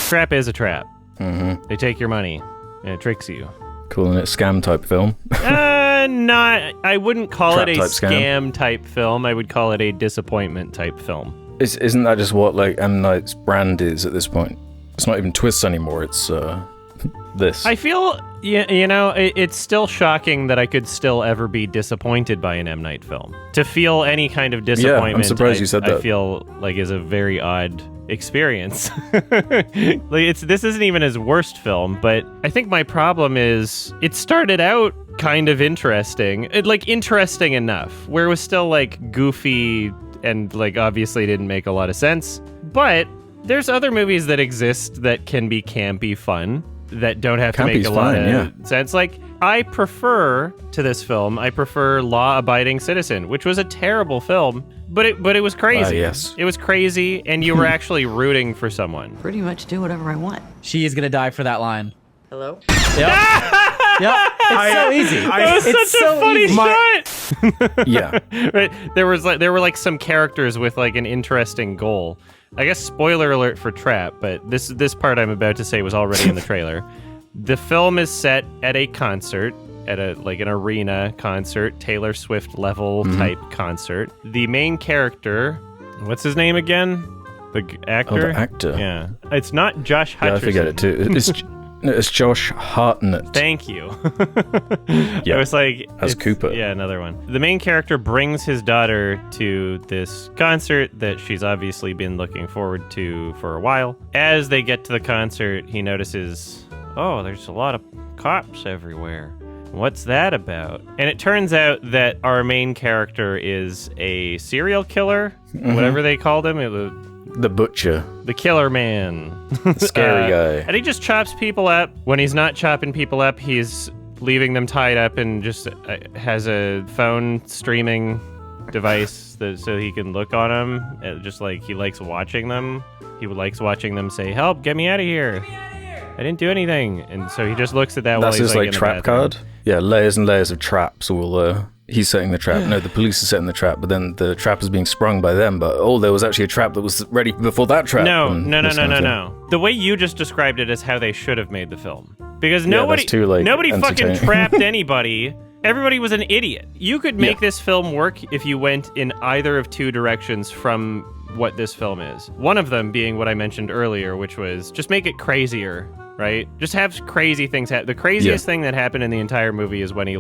Trap is a trap. Mm-hmm. They take your money, and it tricks you. Calling it scam type film. I wouldn't call Trap it a type scam type film. I would call it a disappointment type film. Isn't that just what like M. Night's brand is at this point? It's not even twists anymore. It's this. I feel, it's still shocking that I could still ever be disappointed by an M. Night film. To feel any kind of disappointment, I'm surprised you said that. I feel like is a very odd experience. This isn't even his worst film, but I think my problem is it started out kind of interesting, interesting enough, where it was still like goofy and like obviously didn't make a lot of sense. But there's other movies that exist that can be campy fun that don't have to make a lot of sense. Like, I prefer to this film, Law Abiding Citizen, which was a terrible film, but it was crazy. Yes. It was crazy, and you were actually rooting for someone. Pretty much do whatever I want. She is gonna die for that line. Hello? Yep. It's so easy. That was such a funny shot. Yeah. Right. There were like some characters with like an interesting goal. I guess spoiler alert for Trap, but this part I'm about to say was already in the trailer. The film is set at a concert, at an arena concert, Taylor Swift level type concert. The main character, what's his name again? The actor? Oh, the actor. Yeah. It's not Josh Hutcherson. Yeah, I forget it too. It's Josh Hartnett. Thank you. Yeah, I was like... as Cooper. Yeah, another one. The main character brings his daughter to this concert that she's obviously been looking forward to for a while. As they get to the concert, he notices, oh, there's a lot of cops everywhere. What's that about? And it turns out that our main character is a serial killer, whatever they called him. The Butcher. The Killer Man. Scary guy. And he just chops people up. When he's not chopping people up, he's leaving them tied up and just has a phone streaming device so he can look on them. Just like he likes watching them. He likes watching them say, help, get me out of here. I didn't do anything. And so he just looks at that while he's That's his like in trap the bathroom. card? Yeah, layers and layers of traps all... He's setting the trap. No, the police are setting the trap, but then the trap is being sprung by them. But there was actually a trap that was ready before that trap. No. The way you just described it is how they should have made the film. Because nobody fucking trapped anybody. Everybody was an idiot. You could make this film work if you went in either of two directions from what this film is. One of them being what I mentioned earlier, which was just make it crazier, right? Just have crazy things happen. The craziest thing that happened in the entire movie is when he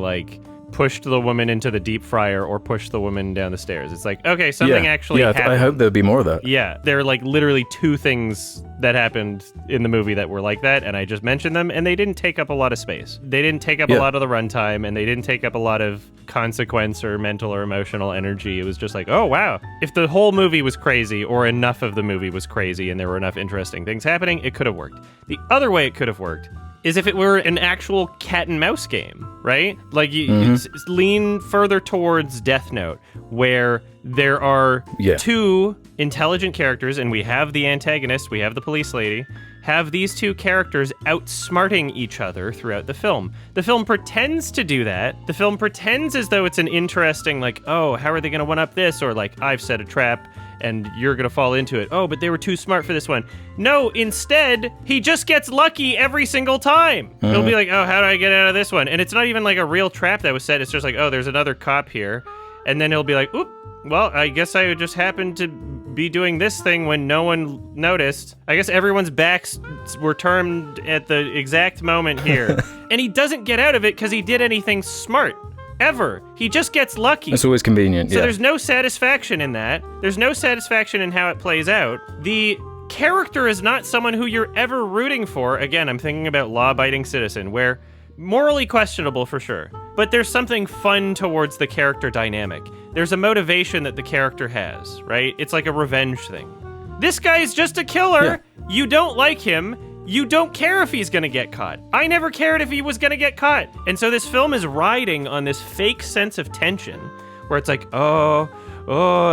pushed the woman into the deep fryer or pushed the woman down the stairs. It's like, okay, something actually happened. I hope there'll be more of that. Yeah, there are literally two things that happened in the movie that were like that, and I just mentioned them, and they didn't take up a lot of space. They didn't take up a lot of the runtime, and they didn't take up a lot of consequence or mental or emotional energy. It was just like, oh, wow. If the whole movie was crazy, or enough of the movie was crazy, and there were enough interesting things happening, it could have worked. The other way it could have worked is if it were an actual cat and mouse game, right? Like you lean further towards Death Note, where there are two intelligent characters, and we have the antagonist, we have the police lady, have these two characters outsmarting each other throughout the film. The film pretends to do that. The film pretends as though it's an interesting, oh, how are they going to one-up this? Or I've set a trap, and you're going to fall into it. Oh, but they were too smart for this one. No, instead, he just gets lucky every single time. He'll be like, oh, how do I get out of this one? And it's not even a real trap that was set. It's just oh, there's another cop here. And then he'll be like, oop, well, I guess I just happened to be doing this thing when no one noticed. I guess everyone's backs were turned at the exact moment here. And he doesn't get out of it because he did anything smart. Ever. He just gets lucky. It's always convenient, So there's no satisfaction in that. There's no satisfaction in how it plays out. The character is not someone who you're ever rooting for. Again, I'm thinking about Law-Abiding Citizen, where morally questionable for sure, but there's something fun towards the character dynamic. There's a motivation that the character has, right? It's like a revenge thing. This guy is just a killer. Yeah. You don't like him. You don't care if he's gonna get caught. I never cared if he was gonna get caught. And so this film is riding on this fake sense of tension where it's like, oh,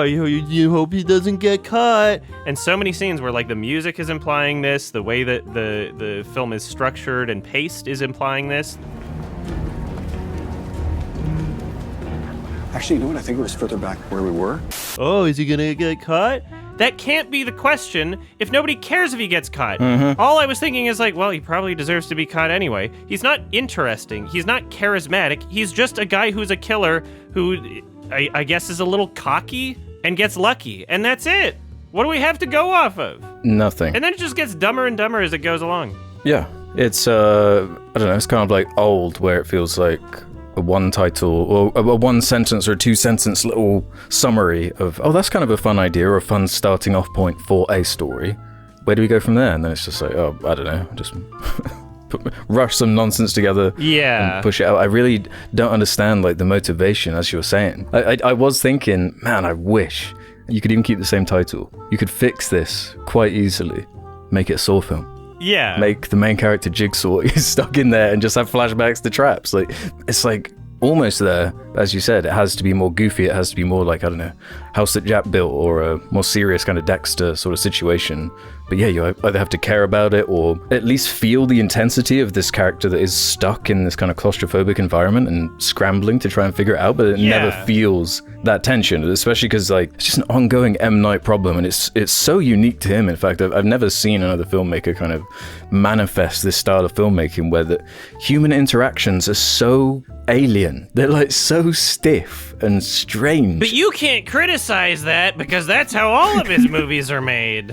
you hope he doesn't get caught. And so many scenes where the music is implying this, the way that the film is structured and paced is implying this. Actually, you know what? I think it was further back where we were. Oh, is he gonna get caught? that can't be the question if nobody cares if he gets caught. All I was thinking is like, well, he probably deserves to be caught anyway. He's not interesting. He's not charismatic. He's just a guy who's a killer who I guess is a little cocky and gets lucky. And that's it. What do we have to go off of? Nothing. And then it just gets dumber and dumber as it goes along. Yeah. It's, I don't know, it's kind of like Old, where it feels like a one title or a one sentence or a 2 sentence little summary of, oh, that's kind of a fun idea or a fun starting off point for a story. Where do we go from there? And then it's just like, oh, I don't know, just rush some nonsense together and push it out. I really don't understand like the motivation, as you were saying. I was thinking, man, I wish you could even keep the same title. You could fix this quite easily. Make it a Saw film. Yeah. Make the main character Jigsaw is stuck in there and just have flashbacks to traps. Like, it's like almost there. As you said, it has to be more goofy. It has to be more like, I don't know, House That Jack Built or a more serious kind of Dexter sort of situation. But yeah, you either have to care about it or at least feel the intensity of this character that is stuck in this kind of claustrophobic environment and scrambling to try and figure it out, but it never feels that tension, especially because like it's just an ongoing M. Night problem, and it's so unique to him. In fact, I've never seen another filmmaker kind of manifest this style of filmmaking where the human interactions are so alien. They're like so stiff and strange. But you can't criticize that because that's how all of his movies are made.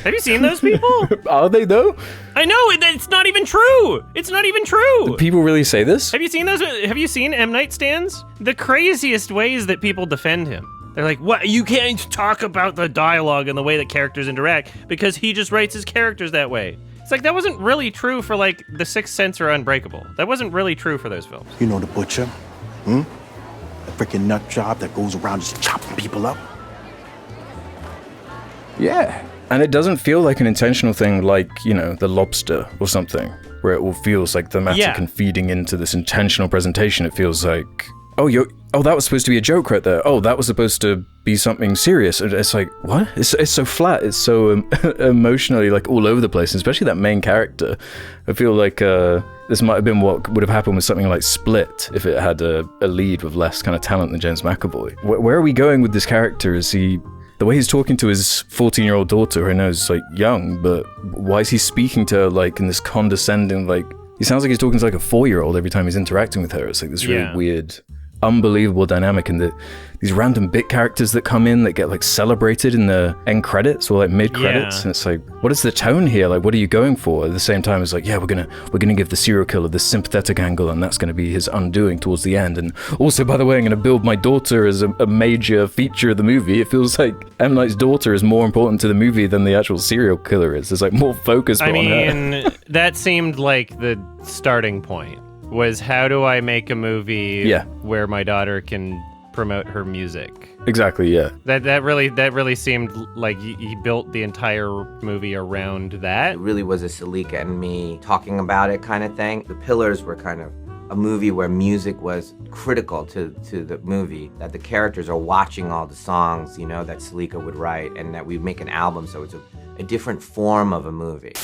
Have you seen those people? Are they though? I know, it's not even true. It's not even true. Do people really say this? Have you seen those? Have you seen M. Night stands? The craziest ways that people defend him. They're like, what? You can't talk about the dialogue and the way that characters interact because he just writes his characters that way. It's like, that wasn't really true for like The Sixth Sense or Unbreakable. That wasn't really true for those films. You know the butcher? The freaking nut job that goes around just chopping people up? Yeah. And it doesn't feel like an intentional thing like, you know, The Lobster or something, where it all feels like thematic and feeding into this intentional presentation. It feels like, oh, that was supposed to be a joke right there. Oh, that was supposed to be something serious. And it's like, what? It's so flat. It's so emotionally like all over the place, and especially that main character. I feel like this might have been what would have happened with something like Split if it had a lead with less kind of talent than James McAvoy. Where are we going with this character? Is he... The way he's talking to his 14-year-old daughter, who I know is like young, but why is he speaking to her like in this condescending, like, he sounds like he's talking to like a 4-year-old every time he's interacting with her. It's like this really weird, unbelievable dynamic, and these random bit characters that come in that get like celebrated in the end credits or like mid credits, and it's like, what is the tone here? Like, what are you going for? At the same time, it's like, yeah, we're gonna give the serial killer this sympathetic angle, and that's gonna be his undoing towards the end. And also, by the way, I'm gonna build my daughter as a major feature of the movie. It feels like M. Night's daughter is more important to the movie than the actual serial killer is. There's like more focus on her. I mean, that seemed like the starting point. Was how do I make a movie where my daughter can promote her music? Exactly, yeah. That really seemed like he built the entire movie around that. It really was a Salika and me talking about it kind of thing. The pillars were kind of a movie where music was critical to the movie, that the characters are watching all the songs, you know, that Salika would write, and that we make an album, so it's a different form of a movie.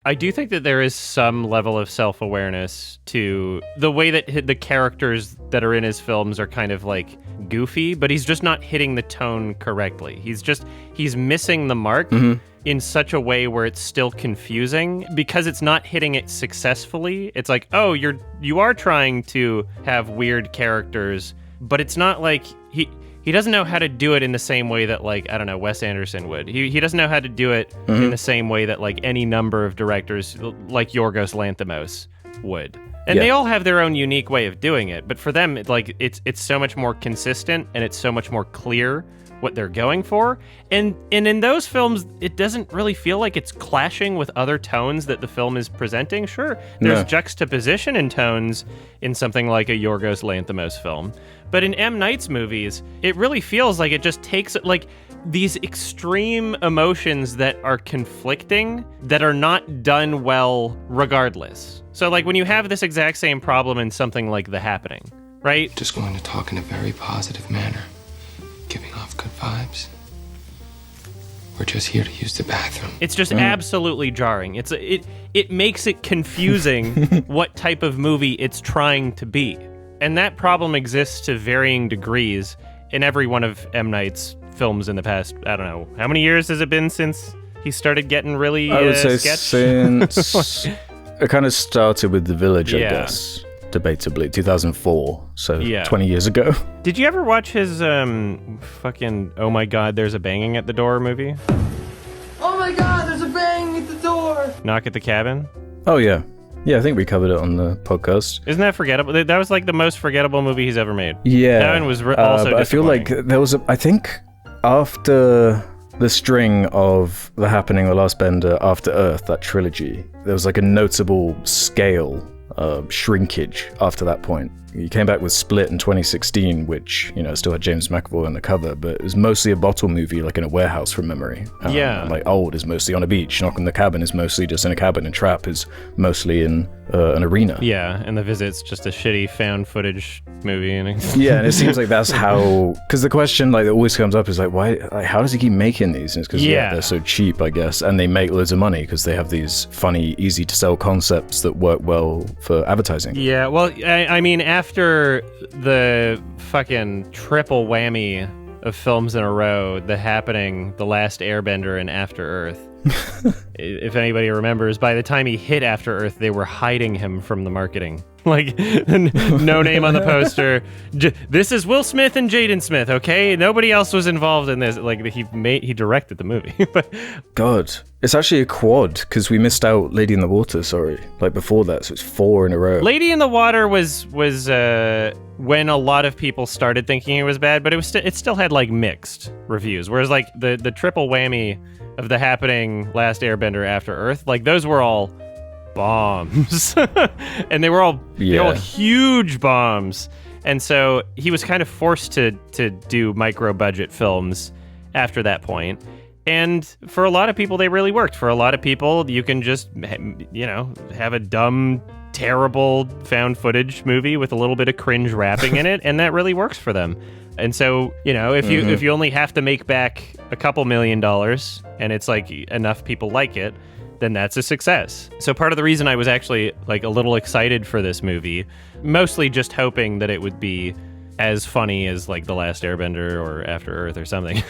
I do think that there is some level of self-awareness to the way that the characters that are in his films are kind of like goofy, but he's just not hitting the tone correctly. He's missing the mark in such a way where it's still confusing because it's not hitting it successfully. It's like, oh, you are trying to have weird characters, but it's not like he doesn't know how to do it in the same way that, like, I don't know, Wes Anderson would. He doesn't know how to do it in the same way that, like, any number of directors like Yorgos Lanthimos would. And they all have their own unique way of doing it. But for them, it's so much more consistent and it's so much more clear what they're going for. And in those films, it doesn't really feel like it's clashing with other tones that the film is presenting. Sure, there's juxtaposition in tones in something like a Yorgos Lanthimos film. But in M. Night's movies, it really feels like it just takes like these extreme emotions that are conflicting, that are not done well regardless. So like when you have this exact same problem in something like The Happening, right? Just going to talk in a very positive manner, giving off good vibes. We're just here to use the bathroom. It's just absolutely jarring. It makes it confusing what type of movie it's trying to be. And that problem exists to varying degrees in every one of M. Night's films in the past, I don't know, how many years has it been since he started getting really I would say sketch? since it kind of started with The Village, I guess. Debatably, 2004, so 20 years ago. Did you ever watch his fucking "Oh my God, there's a banging at the door" movie? Oh my God, there's a bang at the door! Knock at the Cabin? Oh yeah, I think we covered it on the podcast. Isn't that forgettable? That was like the most forgettable movie he's ever made. Yeah, that one was also. But I feel like there was I think after the string of The Happening, The Last Bender, After Earth, that trilogy, there was like a notable scale shrinkage after that point. He came back with Split in 2016, which, still had James McAvoy on the cover, but it was mostly a bottle movie, like in a warehouse from memory. Like Old is mostly on a beach, Knock on the Cabin is mostly just in a cabin, and Trap is mostly in an arena. Yeah, and The Visit's just a shitty found footage movie. Yeah, and it seems like that's how, because the question that always comes up is why, how does he keep making these? And it's because they're so cheap, I guess, and they make loads of money because they have these funny, easy to sell concepts that work well for advertising. Yeah, well, I mean, after the fucking triple whammy of films in a row, The Happening, The Last Airbender, and After Earth, if anybody remembers, by the time he hit After Earth, they were hiding him from the marketing. Like, no name on the poster. This is Will Smith and Jaden Smith, okay? Nobody else was involved in this. Like, he directed the movie. But God, it's actually a quad, because we missed out Lady in the Water, like before that, so it's 4 in a row. Lady in the Water was when a lot of people started thinking it was bad, but it still had, like, mixed reviews. Whereas, like, the triple whammy of The Happening, Last Airbender, After Earth, like, those were all bombs. And they were all huge bombs. And so he was kind of forced to do micro budget films after that point. And for a lot of people, they really worked. For a lot of people, you can just, have a dumb, terrible found footage movie with a little bit of cringe rapping in it, and that really works for them. And so, if you only have to make back a couple $1 million and it's like enough people like it, then that's a success. So part of the reason I was actually like a little excited for this movie, mostly just hoping that it would be as funny as like The Last Airbender or After Earth or something,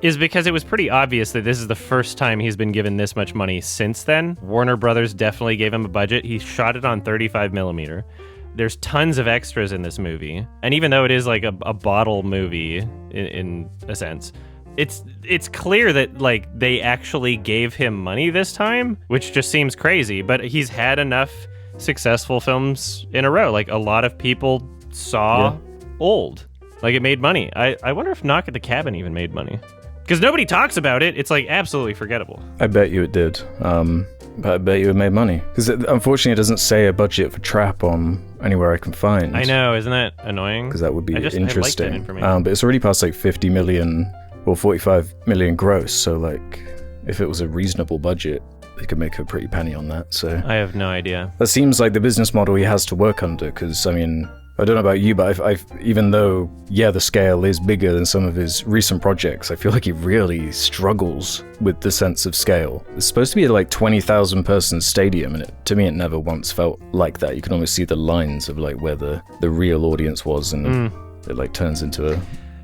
is because it was pretty obvious that this is the first time he's been given this much money since then. Warner Brothers definitely gave him a budget. He shot it on 35 millimeter. There's tons of extras in this movie. And even though it is like a bottle movie in a sense, it's clear that like they actually gave him money this time, which just seems crazy, but he's had enough successful films in a row. Like a lot of people saw Old. Like it made money. I wonder if Knock at the Cabin even made money. Because nobody talks about it. It's like absolutely forgettable. I bet you it did. But I bet you it made money. Because unfortunately it doesn't say a budget for Trap on anywhere I can find. I know, isn't that annoying? Because that would be interesting. I like that information. But it's already past like 50 million or 45 million gross, so like if it was a reasonable budget, they could make a pretty penny on that. So I have no idea. That seems like the business model he has to work under, because I mean, I don't know about you, but I've even though the scale is bigger than some of his recent projects, I feel like he really struggles with the sense of scale. It's supposed to be like 20,000 person stadium, and to me it never once felt like that. You can almost see the lines of like where the real audience was, and it like turns into a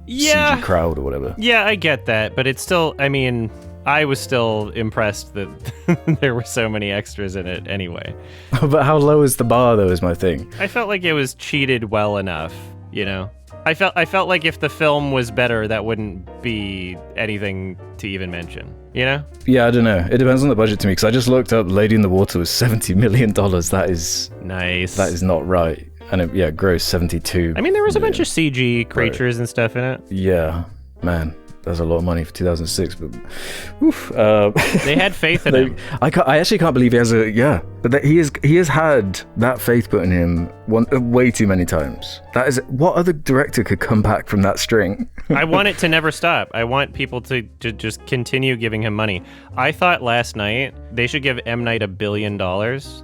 CG crowd or whatever. Yeah, I get that, but it's still, I mean, I was still impressed that there were so many extras in it anyway. But how low is the bar, though, is my thing. I felt like it was cheated well enough, I felt like if the film was better, that wouldn't be anything to even mention, Yeah, I don't know. It depends on the budget to me, because I just looked up Lady in the Water was $70 million. That is... Nice. That is not right. And it, gross 72. I mean, there was a bunch of CG creatures and stuff in it. Yeah, man, that's a lot of money for 2006. But oof, they had faith in him. I actually can't believe he has but he has had that faith put in him way too many times. That is, what other director could come back from that string? I want it to never stop. I want people to just continue giving him money. I thought last night they should give M. Night $1 billion,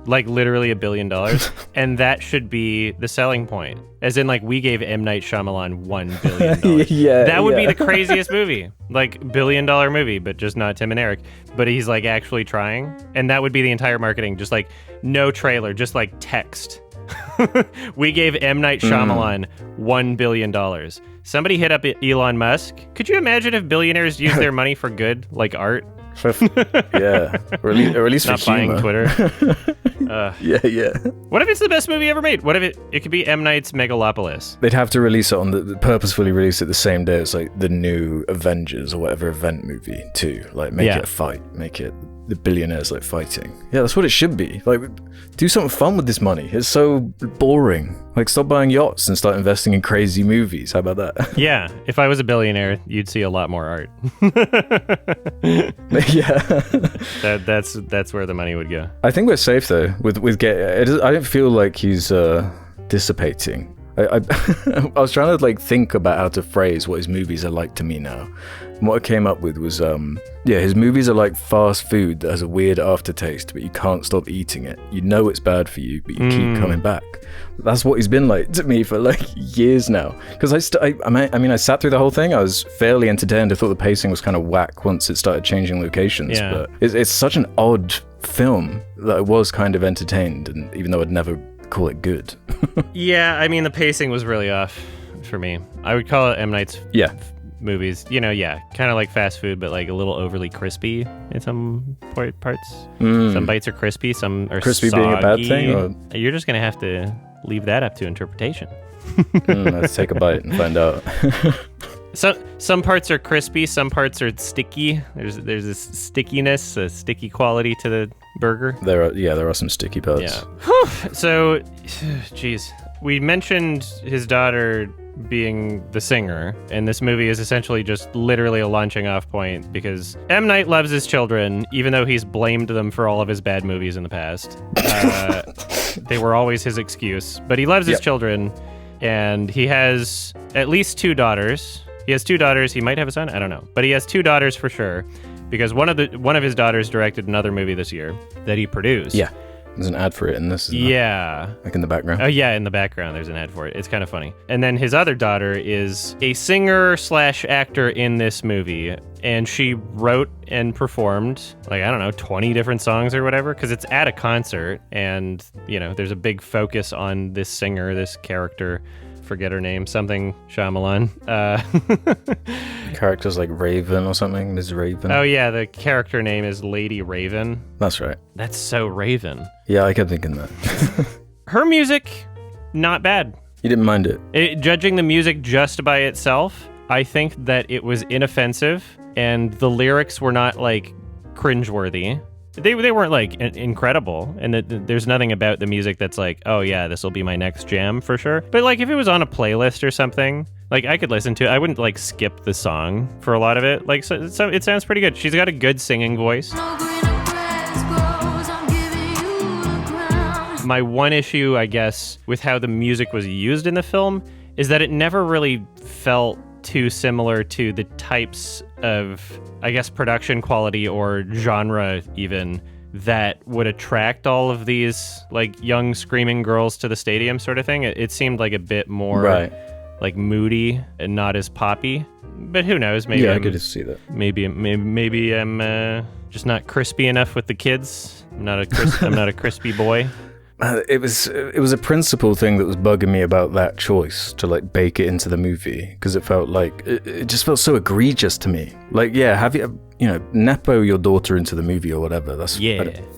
like literally $1 billion, and that should be the selling point. As in, like, we gave M. Night Shyamalan $1 billion. That would be the craziest movie. Like, $1 billion movie, but just not Tim and Eric. But he's, like, actually trying. And that would be the entire marketing. Just, like, no trailer, just, like, text. We gave M. Night Shyamalan $1 billion. Somebody hit up Elon Musk. Could you imagine if billionaires use their money for good, like art? Yeah, or at least not for buying humor. Twitter. Yeah. What if it's the best movie ever made? What if it could be M. Night's Megalopolis? They'd have to release it purposefully release it the same day as like the new Avengers or whatever event movie too. Like make it a fight, make it the billionaires like fighting. Yeah, that's what it should be. Like, do something fun with this money. It's so boring. Like, stop buying yachts and start investing in crazy movies. How about that? Yeah, if I was a billionaire, you'd see a lot more art. Yeah, that's where the money would go. I think we're safe though. With get, I don't feel like he's dissipating. I was trying to like think about how to phrase what his movies are like to me now. And what I came up with was his movies are like fast food that has a weird aftertaste, but you can't stop eating it. You know it's bad for you, but you keep coming back. That's what he's been like to me for like years now. Because I sat through the whole thing. I was fairly entertained. I thought the pacing was kind of whack once it started changing locations. Yeah. But it's such an odd film that I was kind of entertained, and even though I'd never call it good. Yeah, I mean, the pacing was really off for me. I would call it M. Night's movies, kind of like fast food, but like a little overly crispy in some parts. Some bites are crispy, some are crispy soggy. being a bad thing? Or? You're just going to have to leave that up to interpretation. Let's take a bite and find out. Some parts are crispy, some parts are sticky. There's this stickiness, a sticky quality to the burger. There are some sticky parts. Yeah. So, geez, we mentioned his daughter being the singer, and this movie is essentially just literally a launching off point because M. Night loves his children, even though he's blamed them for all of his bad movies in the past. They were always his excuse, but he loves his children, and he has at least 2 daughters. He has 2 daughters. He might have a son. I don't know, but he has 2 daughters for sure, because one of his daughters directed another movie this year that he produced. Yeah. There's an ad for it in this. Yeah. Like in the background. Oh, yeah, in the background, there's an ad for it. It's kind of funny. And then his other daughter is a singer/actor in this movie, and she wrote and performed, like, I don't know, 20 different songs or whatever, because it's at a concert, and, there's a big focus on this singer, this character. Forget her name, something Shyamalan. Characters like Raven or something, Ms. Raven. Oh yeah, the character name is Lady Raven. That's right. That's so Raven. Yeah, I kept thinking that. Her music, not bad. You didn't mind it? Judging the music just by itself, I think that it was inoffensive, and the lyrics were not like cringeworthy. They weren't like incredible, and there's nothing about the music that's like, oh yeah, this will be my next jam for sure. But like if it was on a playlist or something, like I could listen to it. I wouldn't like skip the song for a lot of it. Like so it sounds pretty good. She's got a good singing voice. My one issue, I guess, with how the music was used in the film is that it never really felt too similar to the types of, I guess, production quality or genre even that would attract all of these like young screaming girls to the stadium sort of thing. It seemed like a bit more like moody and not as poppy. But who knows? Maybe I could see that. Maybe I'm just not crispy enough with the kids. I'm not a crispy boy. It was a principle thing that was bugging me about that choice to like bake it into the movie, because it felt like it just felt so egregious to me. Like, yeah, have you nepo your daughter into the movie or whatever? That's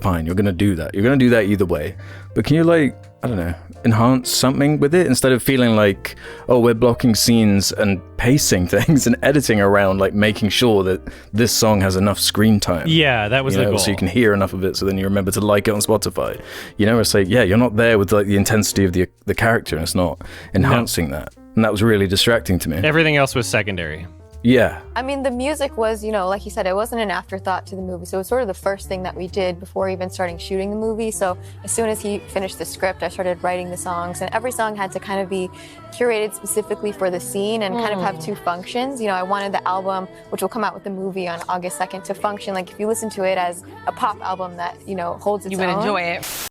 fine. You're gonna do that. You're gonna do that either way. But can you like, I don't know, enhance something with it instead of feeling like, oh, we're blocking scenes and pacing things and editing around, like making sure that this song has enough screen time. Yeah, that was the goal. So you can hear enough of it, so then you remember to like it on Spotify. It's like, yeah, you're not there with like the intensity of the character, and it's not enhancing that. And that was really distracting to me. Everything else was secondary. Yeah. I mean, the music was, like you said, it wasn't an afterthought to the movie. So it was sort of the first thing that we did before even starting shooting the movie. So as soon as he finished the script, I started writing the songs. And every song had to kind of be curated specifically for the scene and kind of have 2 functions. I wanted the album, which will come out with the movie on August 2nd, to function like if you listen to it as a pop album that, holds its own. You would enjoy it.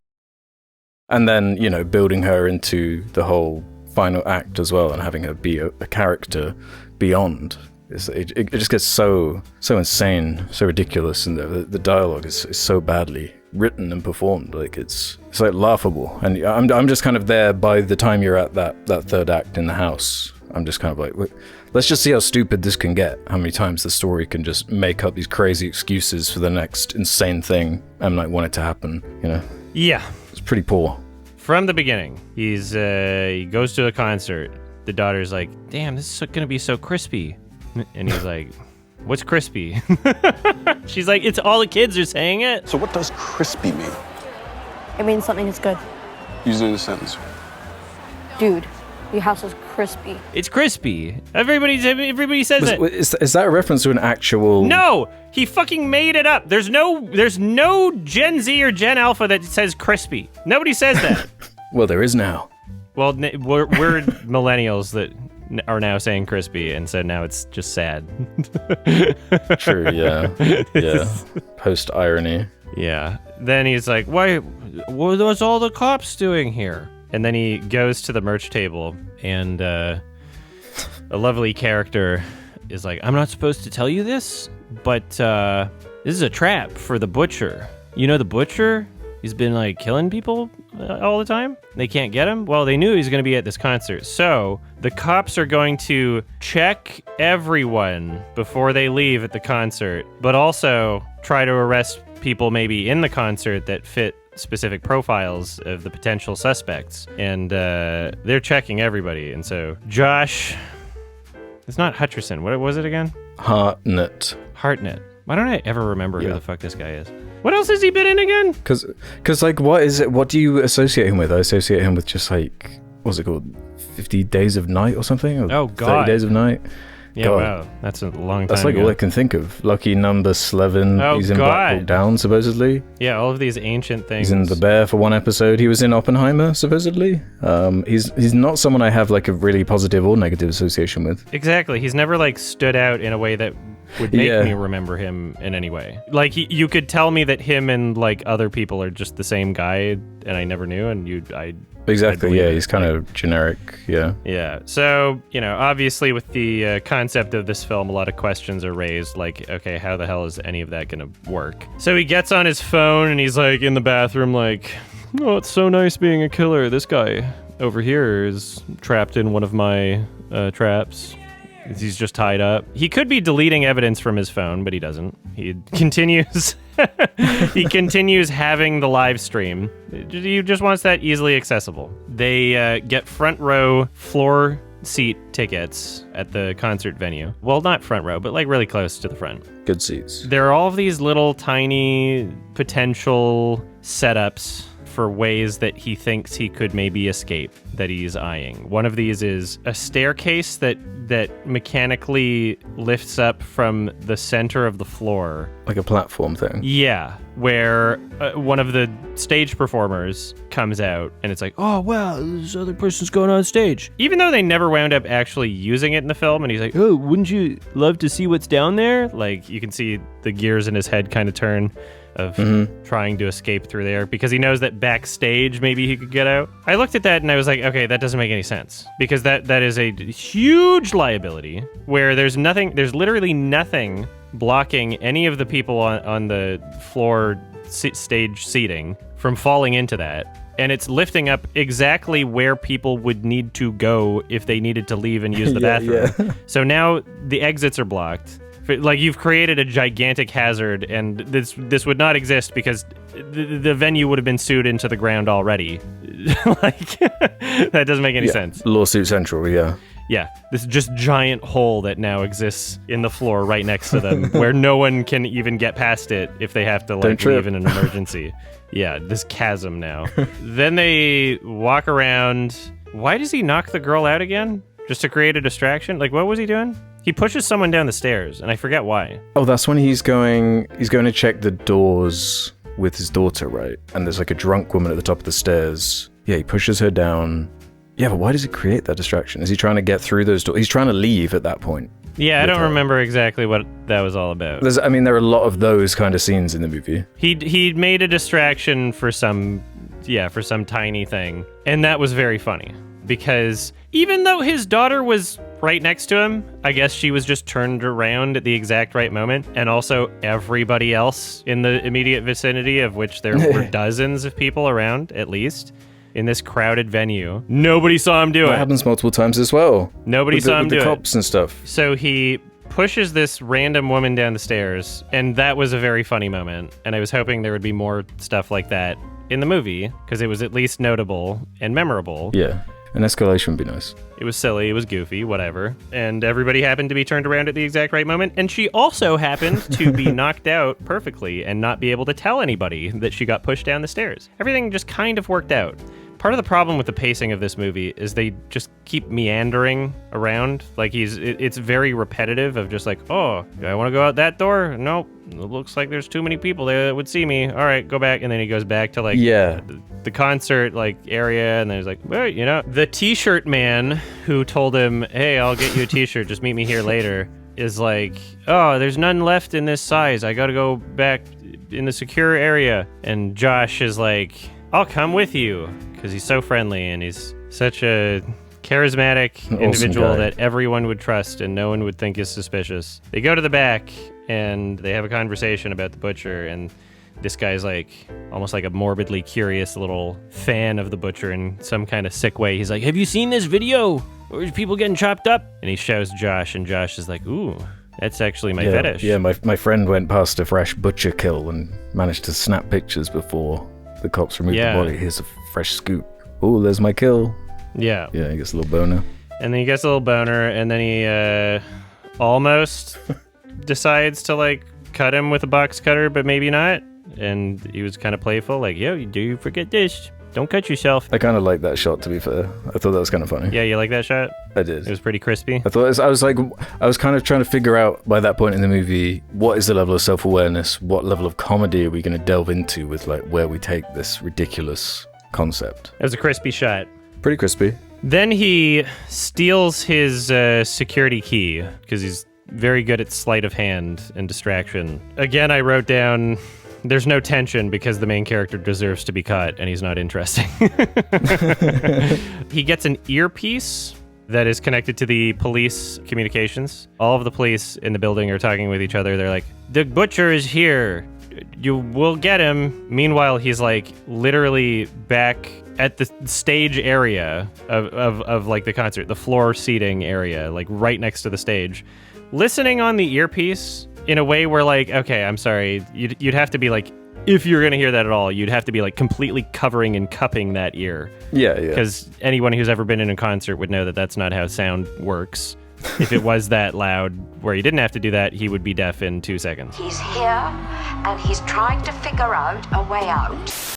And then, building her into the whole final act as well and having her be a character beyond. It just gets so insane, so ridiculous, and the dialogue is so badly written and performed. Like it's like laughable. And I'm just kind of there by the time you're at that 3rd act in the house. I'm just kind of like, let's just see how stupid this can get. How many times the story can just make up these crazy excuses for the next insane thing and like want it to happen, you know? Yeah. It's pretty poor. From the beginning, he goes to a concert. The daughter's like, damn, this is gonna be so crispy. And he's like, what's crispy? She's like, it's all the kids are saying it. So what does crispy mean? It means something is good. Use it in a sentence. Dude, your house is crispy. It's crispy. Everybody says it. Is that a reference to an actual... No, he fucking made it up. There's no Gen Z or Gen Alpha that says crispy. Nobody says that. Well, there is now. Well, we're millennials that are now saying crispy, and so now it's just sad. True, yeah. Yeah. Post-irony. Yeah. Then he's like, why, what was all the cops doing here? And then he goes to the merch table, and a lovely character is like, I'm not supposed to tell you this, but this is a trap for the butcher. You know the butcher? He's been like killing people all the time. They can't get him. Well, they knew he was going to be at this concert. So the cops are going to check everyone before they leave at the concert, but also try to arrest people maybe in the concert that fit specific profiles of the potential suspects. And they're checking everybody. And so Josh, it's not Hutcherson. What was it again? Hartnett. Why don't I ever remember who the fuck this guy is? What else has he been in again? Because like, what is it? What do you associate him with? I associate him with just like, what's it called? 50 Days of Night or something? Or oh, God. 30 Days of Night? Yeah, God. wow. That's a long time That's like ago. all I can think of. Lucky Number 11. Oh, He's in God. Black Hawk Down, supposedly. Yeah, all of these ancient things. He's in The Bear for one episode. He was in Oppenheimer, supposedly. He's not someone I have like a really positive or negative association with. Exactly. He's never like stood out in a way that would make me remember him in any way. Like you could tell me that him and like other people are just the same guy, and I never knew. And Exactly. Yeah, he's kind of generic. Yeah. Yeah. So obviously with the concept of this film, a lot of questions are raised. Like, okay, how the hell is any of that gonna work? So he gets on his phone and he's like in the bathroom, like, oh, it's so nice being a killer. This guy over here is trapped in one of my traps. He's just tied up. He could be deleting evidence from his phone, but he doesn't. He continues. He continues having the live stream. He just wants that easily accessible. They get front row floor seat tickets at the concert venue. Well, not front row, but like really close to the front. Good seats. There are all of these little tiny potential setups for ways that he thinks he could maybe escape that he's eyeing. One of these is a staircase that mechanically lifts up from the center of the floor. Like a platform thing. Yeah, where one of the stage performers comes out and it's like, oh, wow, this other person's going on stage. Even though they never wound up actually using it in the film, and he's like, oh, wouldn't you love to see what's down there? Like, you can see the gears in his head kind of turn of trying to escape through there because he knows that backstage maybe he could get out. I looked at that and I was like, okay, that doesn't make any sense because that is a huge liability where there's literally nothing blocking any of the people on the floor stage seating from falling into that. And it's lifting up exactly where people would need to go if they needed to leave and use the bathroom. Yeah. So now the exits are blocked. Like, you've created a gigantic hazard, and this would not exist because the venue would have been sued into the ground already. Like, that doesn't make any sense. Lawsuit Central, yeah. Yeah, this just giant hole that now exists in the floor right next to them, where no one can even get past it if they have to leave in an emergency. Yeah, this chasm now. Then they walk around. Why does he knock the girl out again? Just to create a distraction? Like, what was he doing? He pushes someone down the stairs, and I forget why. Oh, that's when he's going to check the doors with his daughter, right? And there's like a drunk woman at the top of the stairs. Yeah, he pushes her down. Yeah, but why does he create that distraction? Is he trying to get through those doors? He's trying to leave at that point. Yeah, I don't remember exactly what that was all about. There are a lot of those kind of scenes in the movie. He made a distraction for some tiny thing, and that was very funny. Because even though his daughter was right next to him, I guess she was just turned around at the exact right moment. And also everybody else in the immediate vicinity, of which there were dozens of people around, at least, in this crowded venue. Nobody saw him do it. That happens multiple times as well. Nobody saw him do it. With the cops and stuff. So he pushes this random woman down the stairs, and that was a very funny moment. And I was hoping there would be more stuff like that in the movie, because it was at least notable and memorable. Yeah, an escalation would be nice. It was silly, it was goofy, whatever. And everybody happened to be turned around at the exact right moment. And she also happened to be knocked out perfectly and not be able to tell anybody that she got pushed down the stairs. Everything just kind of worked out. Part of the problem with the pacing of this movie is they just keep meandering around. Like it's very repetitive of just like, oh, do I want to go out that door? Nope. It looks like there's too many people there that would see me. All right, go back. And then he goes back to like the concert like area. And then he's like, well, you know, the t-shirt man who told him, hey, I'll get you a t-shirt. Just meet me here later, is like, oh, there's none left in this size. I got to go back in the secure area. And Josh is like, I'll come with you, because he's so friendly and he's such a charismatic individual that everyone would trust and no one would think is suspicious. They go to the back and they have a conversation about the butcher, and this guy's like almost like a morbidly curious little fan of the butcher in some kind of sick way. He's like, have you seen this video where there's people getting chopped up? And he shows Josh, and Josh is like, ooh, that's actually my fetish. Yeah, my friend went past a fresh butcher kill and managed to snap pictures before the cops removed the body. Here's a fresh scoop. Oh, there's my kill. Yeah. Yeah, he gets a little boner. And then he gets a little boner, and then he almost decides to like cut him with a box cutter, but maybe not. And he was kind of playful, like, yo, do you forget this? Don't cut yourself. I kind of like that shot, to be fair. I thought that was kind of funny. Yeah, you like that shot? I did. It was pretty crispy. I was kind of trying to figure out by that point in the movie, what is the level of self-awareness? What level of comedy are we going to delve into with like where we take this ridiculous concept? It was a crispy shot. Pretty crispy. Then he steals his security key, because he's very good at sleight of hand and distraction. Again, I wrote down, there's no tension because the main character deserves to be caught and he's not interesting. He gets an earpiece that is connected to the police communications. All of the police in the building are talking with each other. They're like, the butcher is here. You will get him. Meanwhile, he's like literally back at the stage area of like the concert, the floor seating area, like right next to the stage, listening on the earpiece in a way where like, okay, I'm sorry, you'd have to be like, if you're going to hear that at all, you'd have to be like completely covering and cupping that ear. Yeah. Because anyone who's ever been in a concert would know that that's not how sound works. If it was that loud where he didn't have to do that, he would be deaf in 2 seconds. He's here and he's trying to figure out a way out.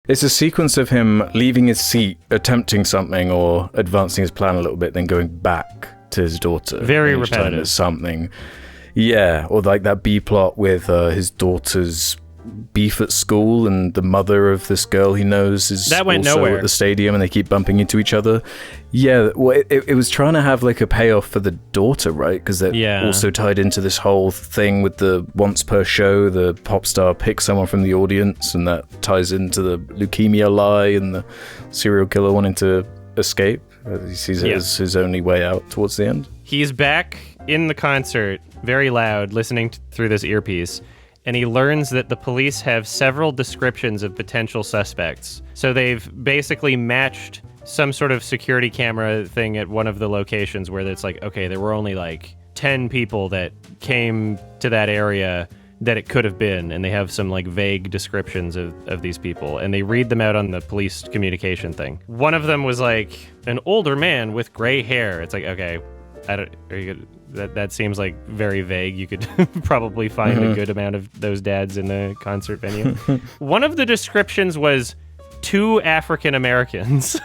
It's a sequence of him leaving his seat, attempting something or advancing his plan a little bit, then going back to his daughter. Very each repetitive. time there's something. Yeah, or like that B plot with his daughter's beef at school, and the mother of this girl he knows is that went also nowhere at the stadium, and they keep bumping into each other. Yeah, well, it was trying to have like a payoff for the daughter, right? Because they're also tied into this whole thing with the once per show, the pop star picks someone from the audience, and that ties into the leukemia lie and the serial killer wanting to escape. He sees it as his only way out towards the end. He's back in the concert, very loud, listening through this earpiece, and he learns that the police have several descriptions of potential suspects. So they've basically matched some sort of security camera thing at one of the locations where it's like, okay, there were only like 10 people that came to that area that it could have been, and they have some like vague descriptions of these people, and they read them out on the police communication thing. One of them was like an older man with gray hair. It's like, okay, that seems like very vague. You could probably find a good amount of those dads in the concert venue. One of the descriptions was 2 African Americans.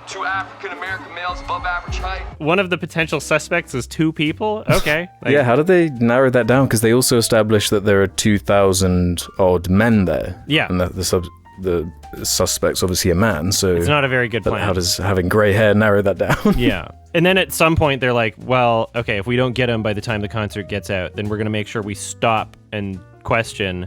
2 African American males above average height. One of the potential suspects is 2 people. Okay. Yeah, how did they narrow that down? Because they also established that there are 2,000 odd men there. Yeah. And that the suspect's obviously a man, so it's not a very good plan. How does having gray hair narrow that down? Yeah. And then at some point they're like, well, okay, if we don't get him by the time the concert gets out, then we're going to make sure we stop and question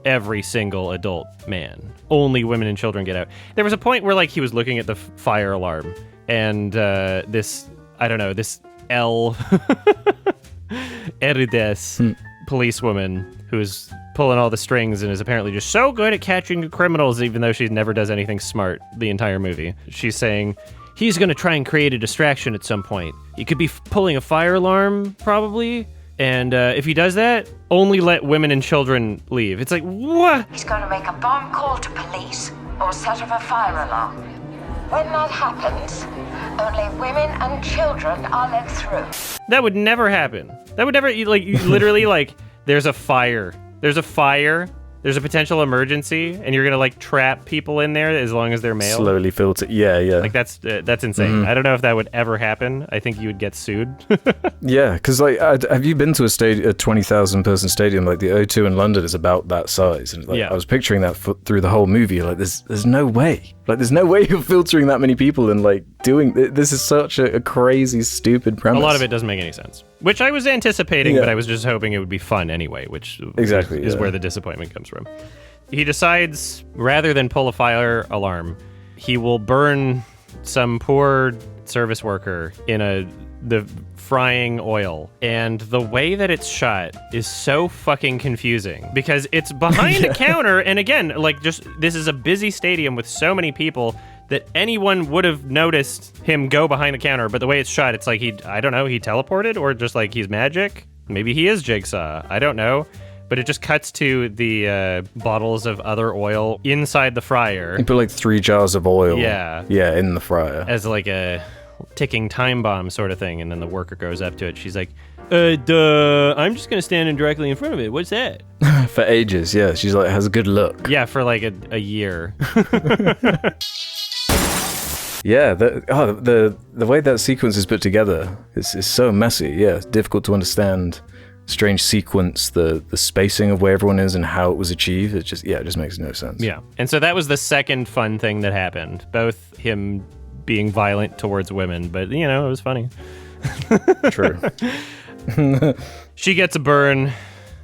every single adult man. Only women and children get out. There was a point where like he was looking at the fire alarm, and this L Erides policewoman who's pulling all the strings and is apparently just so good at catching criminals, even though she never does anything smart the entire movie. She's saying, he's going to try and create a distraction at some point. He could be pulling a fire alarm, probably. And if he does that, only let women and children leave. It's like, what? He's going to make a bomb call to police or set off a fire alarm. When that happens, only women and children are let through. That would never happen. That would never, like, you literally, like, there's a fire. There's a potential emergency, and you're gonna, like, trap people in there as long as they're male. Slowly filter. Yeah. Like, that's insane. I don't know if that would ever happen. I think you would get sued. Yeah, because, like, have you been to a 20,000 person stadium? Like, the O2 in London is about that size. And, like, I was picturing that through the whole movie. Like, there's no way. Like, there's no way you're filtering that many people and, like, doing... This is such a crazy, stupid premise. A lot of it doesn't make any sense. Which I was anticipating, but I was just hoping it would be fun anyway, which is where the disappointment comes from. He decides, rather than pull a fire alarm, he will burn some poor service worker in the frying oil. And the way that it's shot is so fucking confusing because it's behind a counter. And again, like, just this is a busy stadium with so many people that anyone would have noticed him go behind the counter. But the way it's shot, it's like he teleported, or just like he's magic. Maybe he is Jigsaw. I don't know. But it just cuts to the bottles of other oil inside the fryer. You put like 3 jars of oil. Yeah, in the fryer. As like a ticking time bomb sort of thing. And then the worker goes up to it. She's like, duh, I'm just going to stand in directly in front of it. What's that? For ages, yeah. She's like, has a good look. Yeah, for like a year. Yeah, the way that sequence is put together is so messy. Yeah, it's difficult to understand. Strange sequence, the spacing of where everyone is and how it was achieved. It just makes no sense. Yeah, and so that was the second fun thing that happened. Both him being violent towards women, but it was funny. True. She gets a burn.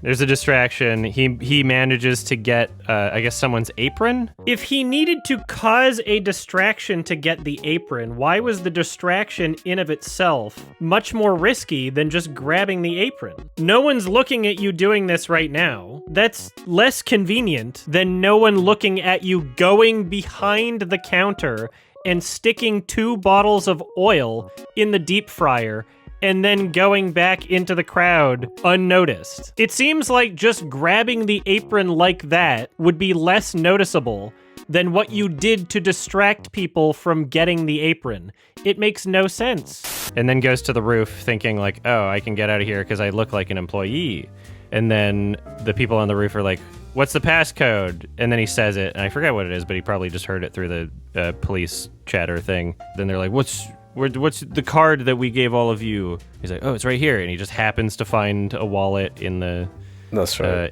There's a distraction. He manages to get, I guess, someone's apron. If he needed to cause a distraction to get the apron, why was the distraction in of itself much more risky than just grabbing the apron? No one's looking at you doing this right now. That's less convenient than no one looking at you going behind the counter and sticking 2 bottles of oil in the deep fryer and then going back into the crowd unnoticed. It seems like just grabbing the apron like that would be less noticeable than what you did to distract people from getting the apron. It makes no sense. And then goes to the roof thinking like, oh, I can get out of here because I look like an employee. And then the people on the roof are like, what's the passcode? And then he says it, and I forget what it is, but he probably just heard it through the police chatter thing. Then they're like, what's the card that we gave all of you? He's like, oh, it's right here. And he just happens to find a wallet in the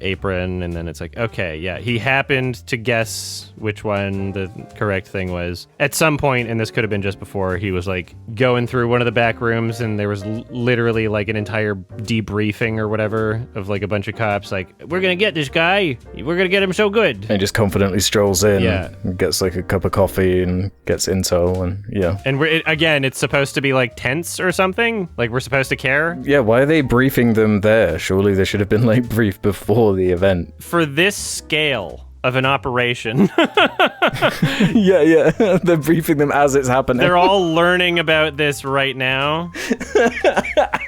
apron. And then it's like, okay, yeah. He happened to guess which one the correct thing was. At some point, and this could have been just before, he was like going through one of the back rooms and there was literally like an entire debriefing or whatever of like a bunch of cops like, we're going to get this guy. We're going to get him so good. And he just confidently strolls in and gets like a cup of coffee and gets intel and yeah. And it's supposed to be like tense or something? Like we're supposed to care? Yeah, why are they briefing them there? Surely they should have been like briefed before the event. For this scale of an operation. yeah. They're briefing them as it's happening. They're all learning about this right now.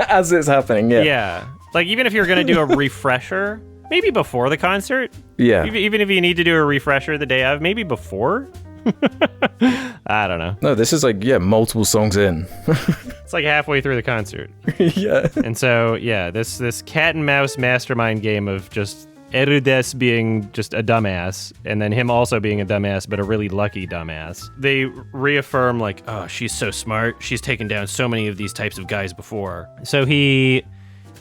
As it's happening, yeah. Yeah. Like, even if you're going to do a refresher, maybe before the concert. Yeah. Even if you need to do a refresher the day of, maybe before. I don't know. No, this is like, multiple songs in. It's like halfway through the concert. Yeah. And so, this cat and mouse mastermind game of just Erudes being just a dumbass, and then him also being a dumbass, but a really lucky dumbass. They reaffirm, like, oh, she's so smart. She's taken down so many of these types of guys before. So he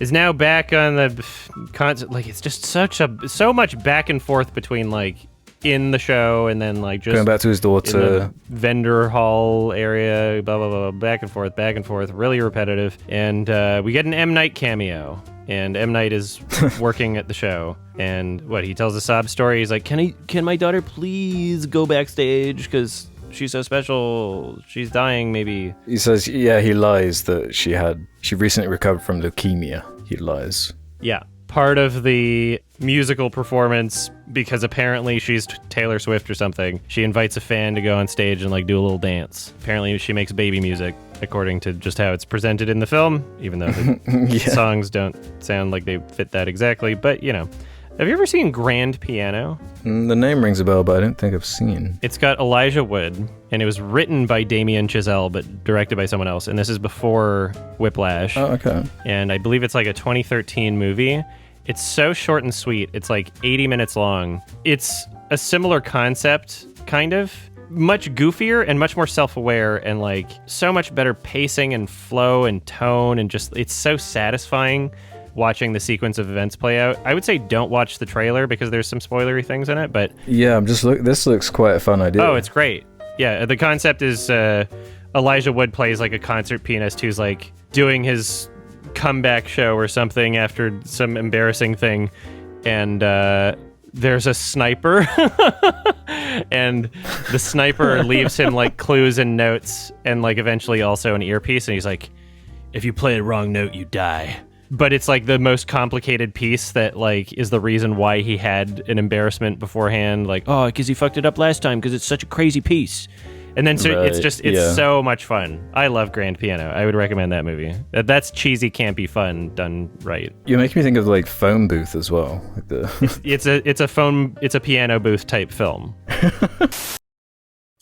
is now back on the concert. Like, it's just so much back and forth between, like, in the show and then, like, just going back to his daughter, in the vendor hall area, blah, blah, blah, back and forth, really repetitive. And we get an M. Night cameo. And M. Night is working at the show, and he tells a sob story. He's like, can my daughter please go backstage, because she's so special, she's dying, maybe. He says, he lies that she recently recovered from leukemia. He lies. Yeah. part of the musical performance, because apparently she's Taylor Swift or something, she invites a fan to go on stage and like do a little dance. Apparently she makes baby music, according to just how it's presented in the film, even though the songs don't sound like they fit that exactly. But, you know. Have you ever seen Grand Piano? The name rings a bell, but I don't think I've seen. It's got Elijah Wood, and it was written by Damien Chazelle, but directed by someone else. And this is before Whiplash. Oh, okay. And I believe it's like a 2013 movie. It's so short and sweet. It's like 80 minutes long. It's a similar concept, kind of. Much goofier and much more self-aware, and like so much better pacing and flow and tone, and just it's so satisfying watching the sequence of events play out. I would say don't watch the trailer because there's some spoilery things in it, but yeah, I'm just this looks quite a fun idea. Oh, it's great. Yeah, the concept is Elijah Wood plays like a concert pianist who's like doing his comeback show or something after some embarrassing thing, and there's a sniper and the sniper leaves him like clues and notes and like eventually also an earpiece, and he's like, if you play a wrong note, you die. But it's like the most complicated piece that like is the reason why he had an embarrassment beforehand. Like, oh, because he fucked it up last time because it's such a crazy piece. And then so right, it's so much fun. I love Grand Piano. I would recommend that movie. That's cheesy, campy fun done right. You make me think of like Phone Booth as well. Like it's a piano booth type film.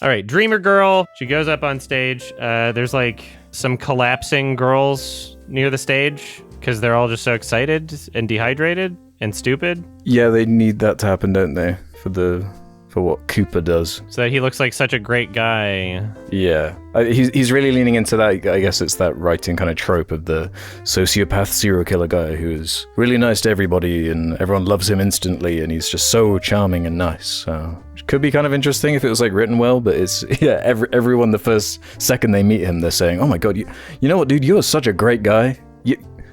All right, Dreamer Girl. She goes up on stage. There's like some collapsing girls near the stage, because they're all just so excited and dehydrated and stupid. Yeah, they need that to happen, don't they? For what Cooper does. So that he looks like such a great guy. Yeah. He's really leaning into that. I guess it's that writing kind of trope of the sociopath serial killer guy who is really nice to everybody and everyone loves him instantly, and he's just so charming and nice. Which could be kind of interesting if it was like written well, but it's, yeah, everyone the first second they meet him, they're saying, oh my god, you know what, dude, you're such a great guy.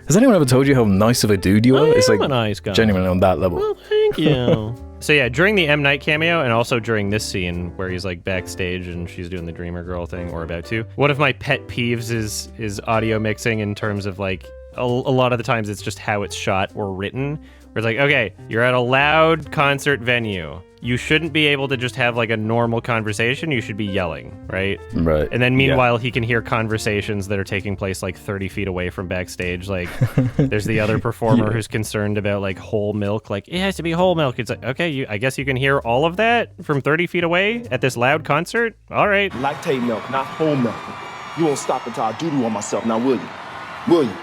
Has anyone ever told you how nice of a dude you are? It's like a nice guy. Genuinely on that level. Well, thank you. So yeah, during the M. Night cameo, and also during this scene where he's like backstage and she's doing the Dreamer Girl thing, or about to, one of my pet peeves is audio mixing, in terms of like a lot of the times it's just how it's shot or written. Where it's like, okay, you're at a loud concert venue. You shouldn't be able to just have like a normal conversation. You should be yelling, right? Right. And then meanwhile, he can hear conversations that are taking place like 30 feet away from backstage. Like there's the other performer who's concerned about like whole milk. Like, it has to be whole milk. It's like, okay, I guess you can hear all of that from 30 feet away at this loud concert? All right. Lactate milk, not whole milk. You won't stop until I doo-doo on myself now, will you? Will you?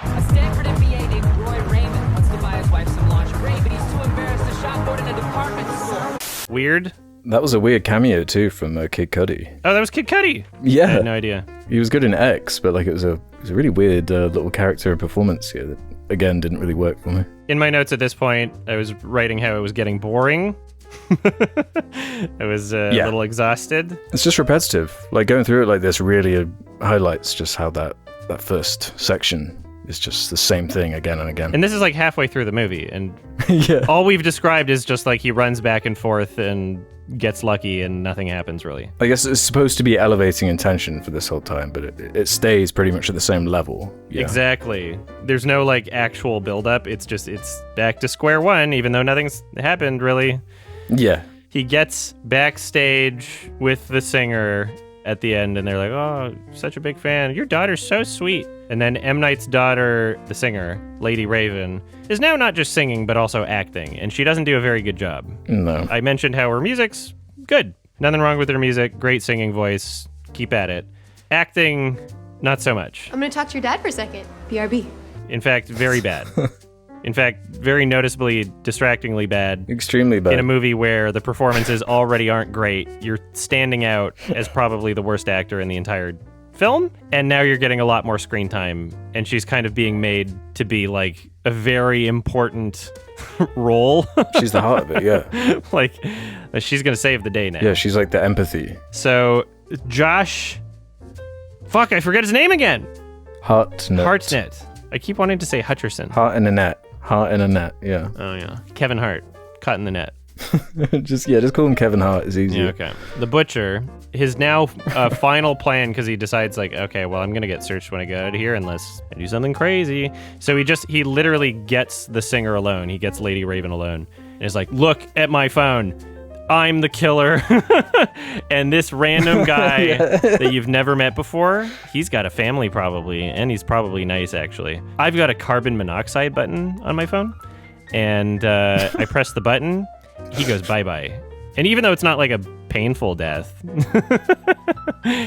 A Stanford MBA named Roy Raymond wants to buy his wife some lingerie, but he's too embarrassed to shop for it in a department store. Weird. That was a weird cameo too from Kid Cudi. Oh, that was Kid Cudi? Yeah. I had no idea. He was good in X, but like it was a really weird little character and performance here that, again, didn't really work for me. In my notes at this point, I was writing how it was getting boring. I was a little exhausted. It's just repetitive. Like going through it like this really highlights just how that first section is just the same thing again and again. And this is like halfway through the movie, and yeah, all we've described is just like he runs back and forth and gets lucky and nothing happens really. I guess it's supposed to be elevating in tension for this whole time, but it stays pretty much at the same level. Yeah. Exactly. There's no like actual buildup. It's back to square one, even though nothing's happened really. Yeah. He gets backstage with the singer at the end, and they're like, oh, such a big fan. Your daughter's so sweet. And then M. Night's daughter, the singer, Lady Raven, is now not just singing, but also acting. And she doesn't do a very good job. No. I mentioned how her music's good. Nothing wrong with her music. Great singing voice. Keep at it. Acting, not so much. I'm going to talk to your dad for a second. BRB. In fact, very bad. In fact, very noticeably, distractingly bad. Extremely bad. In a movie where the performances already aren't great, you're standing out as probably the worst actor in the entire film, and now you're getting a lot more screen time, and she's kind of being made to be like a very important role. She's the heart of it, yeah. Like, she's gonna save the day now. Yeah, she's like the empathy. So, Josh... Fuck, I forget his name again! Hartnett. I keep wanting to say Hutcherson. Heart in a net, yeah. Oh, yeah. Kevin Hart, caught in the net. just call him Kevin Hart. It's easier. Yeah, okay. The butcher, his now final plan, because he decides like, okay, well, I'm gonna get searched when I get out of here unless I do something crazy. So he literally gets the singer alone. He gets Lady Raven alone, and is like, look at my phone. I'm the killer. And this random guy that you've never met before, he's got a family probably, and he's probably nice actually. I've got a carbon monoxide button on my phone, and I press the button, he goes bye-bye. And even though it's not like a painful death,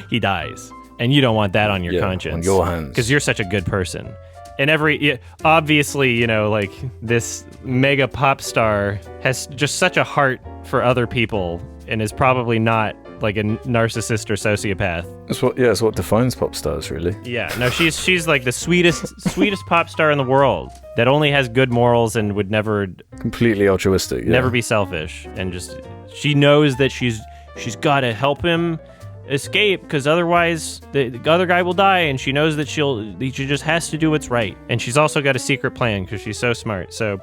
he dies. And you don't want that on your conscience. On your hands. Because you're such a good person. And obviously, you know, like this mega pop star has just such a heart for other people and is probably not like a narcissist or sociopath. It's what defines pop stars, really. Yeah, no, she's like the sweetest pop star in the world that only has good morals and would never completely altruistic, never be selfish, and just she knows that she's got to help him escape because otherwise the other guy will die, and she knows that she just has to do what's right. And she's also got a secret plan because she's so smart. So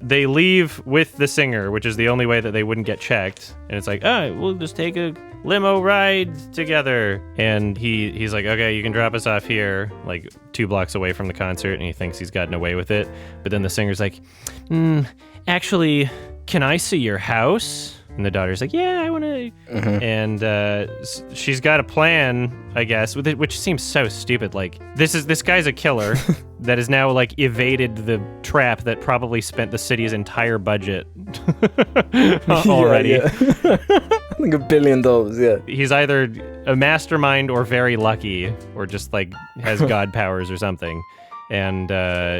they leave with the singer, which is the only way that they wouldn't get checked. And it's like, we'll just take a limo ride together. And he's like, okay, you can drop us off here, like 2 blocks away from the concert. And he thinks he's gotten away with it. But then the singer's like, actually, can I see your house? And the daughter's like, yeah, I want to. And she's got a plan, I guess, with it, which seems so stupid. Like, this guy's a killer that has now like evaded the trap that probably spent the city's entire budget already. Yeah. I think $1 billion, yeah. He's either a mastermind or very lucky, or just like has god powers or something. And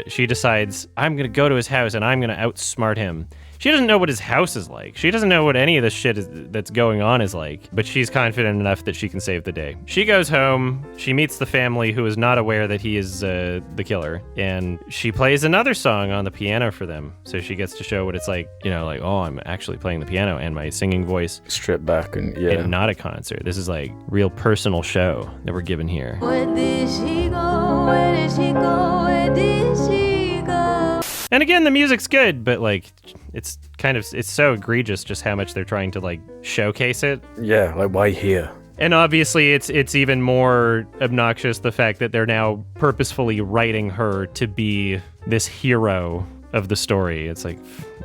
she decides, I'm going to go to his house and I'm going to outsmart him. She doesn't know what his house is like. She doesn't know what any of the shit that's going on is like, but she's confident enough that she can save the day. She goes home, she meets the family who is not aware that he is the killer, and she plays another song on the piano for them. So she gets to show what it's like, you know, like, oh, I'm actually playing the piano and my singing voice. Stripped back and not a concert. This is like real personal show that we're given here. Where did she go? Where did she go? Where did she go? And again, the music's good, but like it's so egregious just how much they're trying to like showcase it. Yeah, like why here? And obviously it's even more obnoxious the fact that they're now purposefully writing her to be this hero of the story. It's like,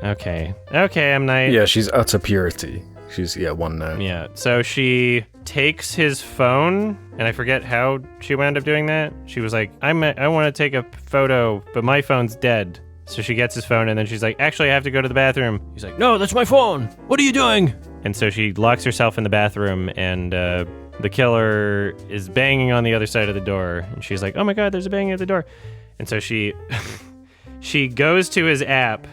okay, M. Night. Yeah, she's utter purity. She's, one note. Yeah, so she takes his phone, and I forget how she wound up doing that. She was like, I want to take a photo, but my phone's dead. So she gets his phone, and then she's like, actually, I have to go to the bathroom. He's like, no, that's my phone. What are you doing? And so she locks herself in the bathroom, and the killer is banging on the other side of the door. And she's like, oh my God, there's a banging at the door. And so she goes to his app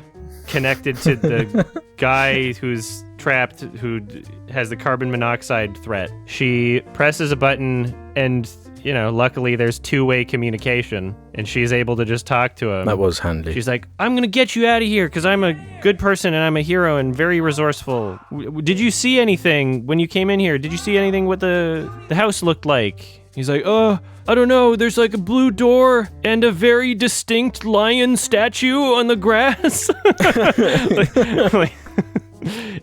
connected to the guy who's trapped, who has the carbon monoxide threat. She presses a button, and luckily there's two-way communication, and she's able to just talk to him. That was handy. She's like, I'm going to get you out of here because I'm a good person and I'm a hero and very resourceful. Did you see anything when you came in here? Did you see anything what the house looked like? He's like, I don't know. There's like a blue door and a very distinct lion statue on the grass.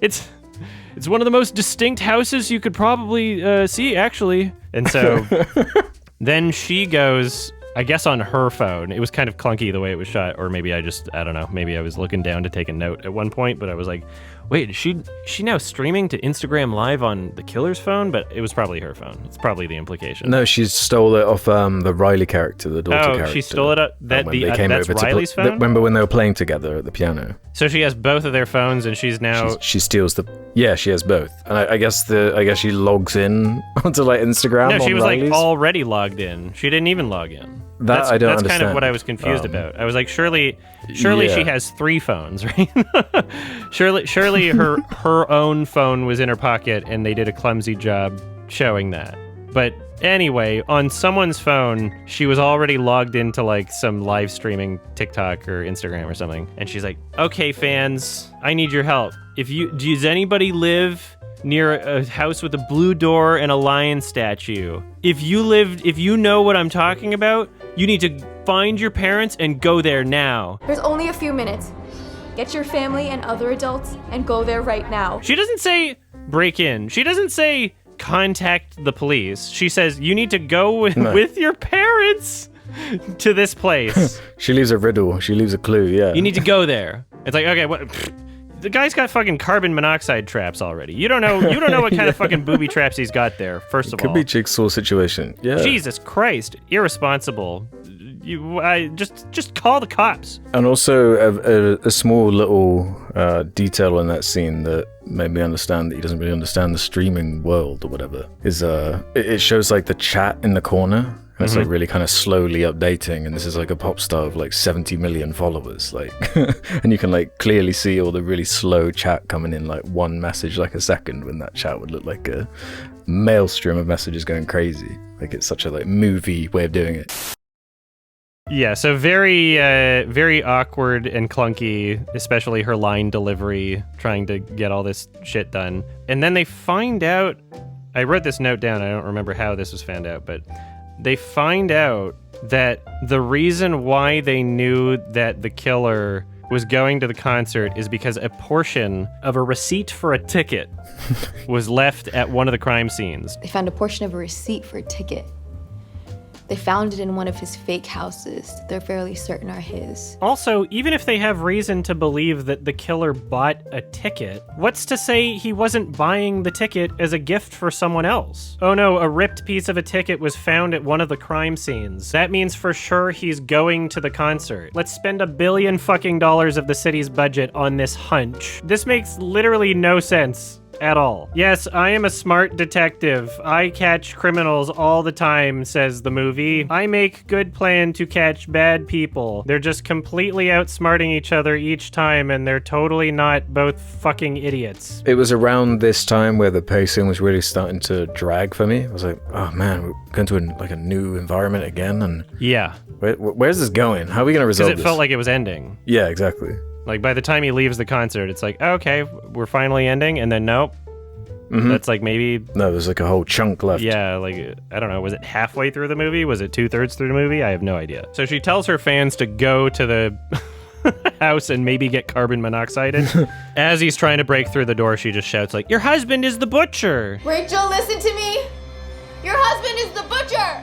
It's one of the most distinct houses you could probably see, actually. And so then she goes, I guess on her phone. It was kind of clunky the way it was shot, or maybe I don't know. Maybe I was looking down to take a note at one point, but I was like, wait, is she now streaming to Instagram Live on the killer's phone? But it was probably her phone. It's probably the implication. No, she stole it off the Riley character, the daughter character. Oh, she stole it up. That's Riley's phone? Remember when they were playing together at the piano? So she has both of their phones, and she's now... She steals the... Yeah, she has both. And I guess she logs in onto like Instagram. No, she was Riley's. like already logged in. She didn't even log in. That's I don't understand. That's kind of what I was confused about. I was like, surely she has 3 phones, right? surely her own phone was in her pocket, and they did a clumsy job showing that. But anyway, on someone's phone, she was already logged into like some live streaming TikTok or Instagram or something, and she's like, "Okay, fans, I need your help. Does anybody live near a house with a blue door and a lion statue? If you know what I'm talking about, you need to find your parents and go there now." There's only a few minutes. Get your family and other adults and go there right now. She doesn't say break in. She doesn't say contact the police. She says you need to go with your parents to this place. She leaves a riddle. She leaves a clue, yeah. You need to go there. It's like, okay, what? The guy's got fucking carbon monoxide traps already. You don't know what kind of fucking booby traps he's got there, first of all. Could be Jigsaw situation, yeah. Jesus Christ, irresponsible. Just call the cops. And also a small little detail in that scene that made me understand that he doesn't really understand the streaming world or whatever is it shows like the chat in the corner. And it's like really kind of slowly updating, and this is like a pop star of like 70 million followers, like, and you can like clearly see all the really slow chat coming in, like one message like a second, when that chat would look like a maelstrom of messages going crazy. Like it's such a like movie way of doing it. Yeah, so very, very awkward and clunky, especially her line delivery, trying to get all this shit done. And then they find out, I wrote this note down, I don't remember how this was found out, but they find out that the reason why they knew that the killer was going to the concert is because a portion of a receipt for a ticket was left at one of the crime scenes. They found a portion of a receipt for a ticket. They found it in one of his fake houses. They're fairly certain are his. Also, even if they have reason to believe that the killer bought a ticket, what's to say he wasn't buying the ticket as a gift for someone else? Oh no, a ripped piece of a ticket was found at one of the crime scenes. That means for sure he's going to the concert. Let's spend $1 billion fucking of the city's budget on this hunch. This makes literally no sense at all. Yes, I am a smart detective. I catch criminals all the time, says the movie. I make good plan to catch bad people. They're just completely outsmarting each other each time, and they're totally not both fucking idiots. It was around this time where the pacing was really starting to drag for me. I was like, oh man, we're going to a new environment again, and yeah. Where's this going? How are we going to resolve this? Because it felt like it was ending. Yeah, exactly. Like, by the time he leaves the concert, it's like, okay, we're finally ending, and then nope. That's like maybe... No, there's like a whole chunk left. Yeah, like, I don't know, was it halfway through the movie? Was it 2/3 through the movie? I have no idea. So she tells her fans to go to the house and maybe get carbon monoxide in. As he's trying to break through the door, she just shouts like, your husband is the butcher! Rachel, listen to me! Your husband is the butcher!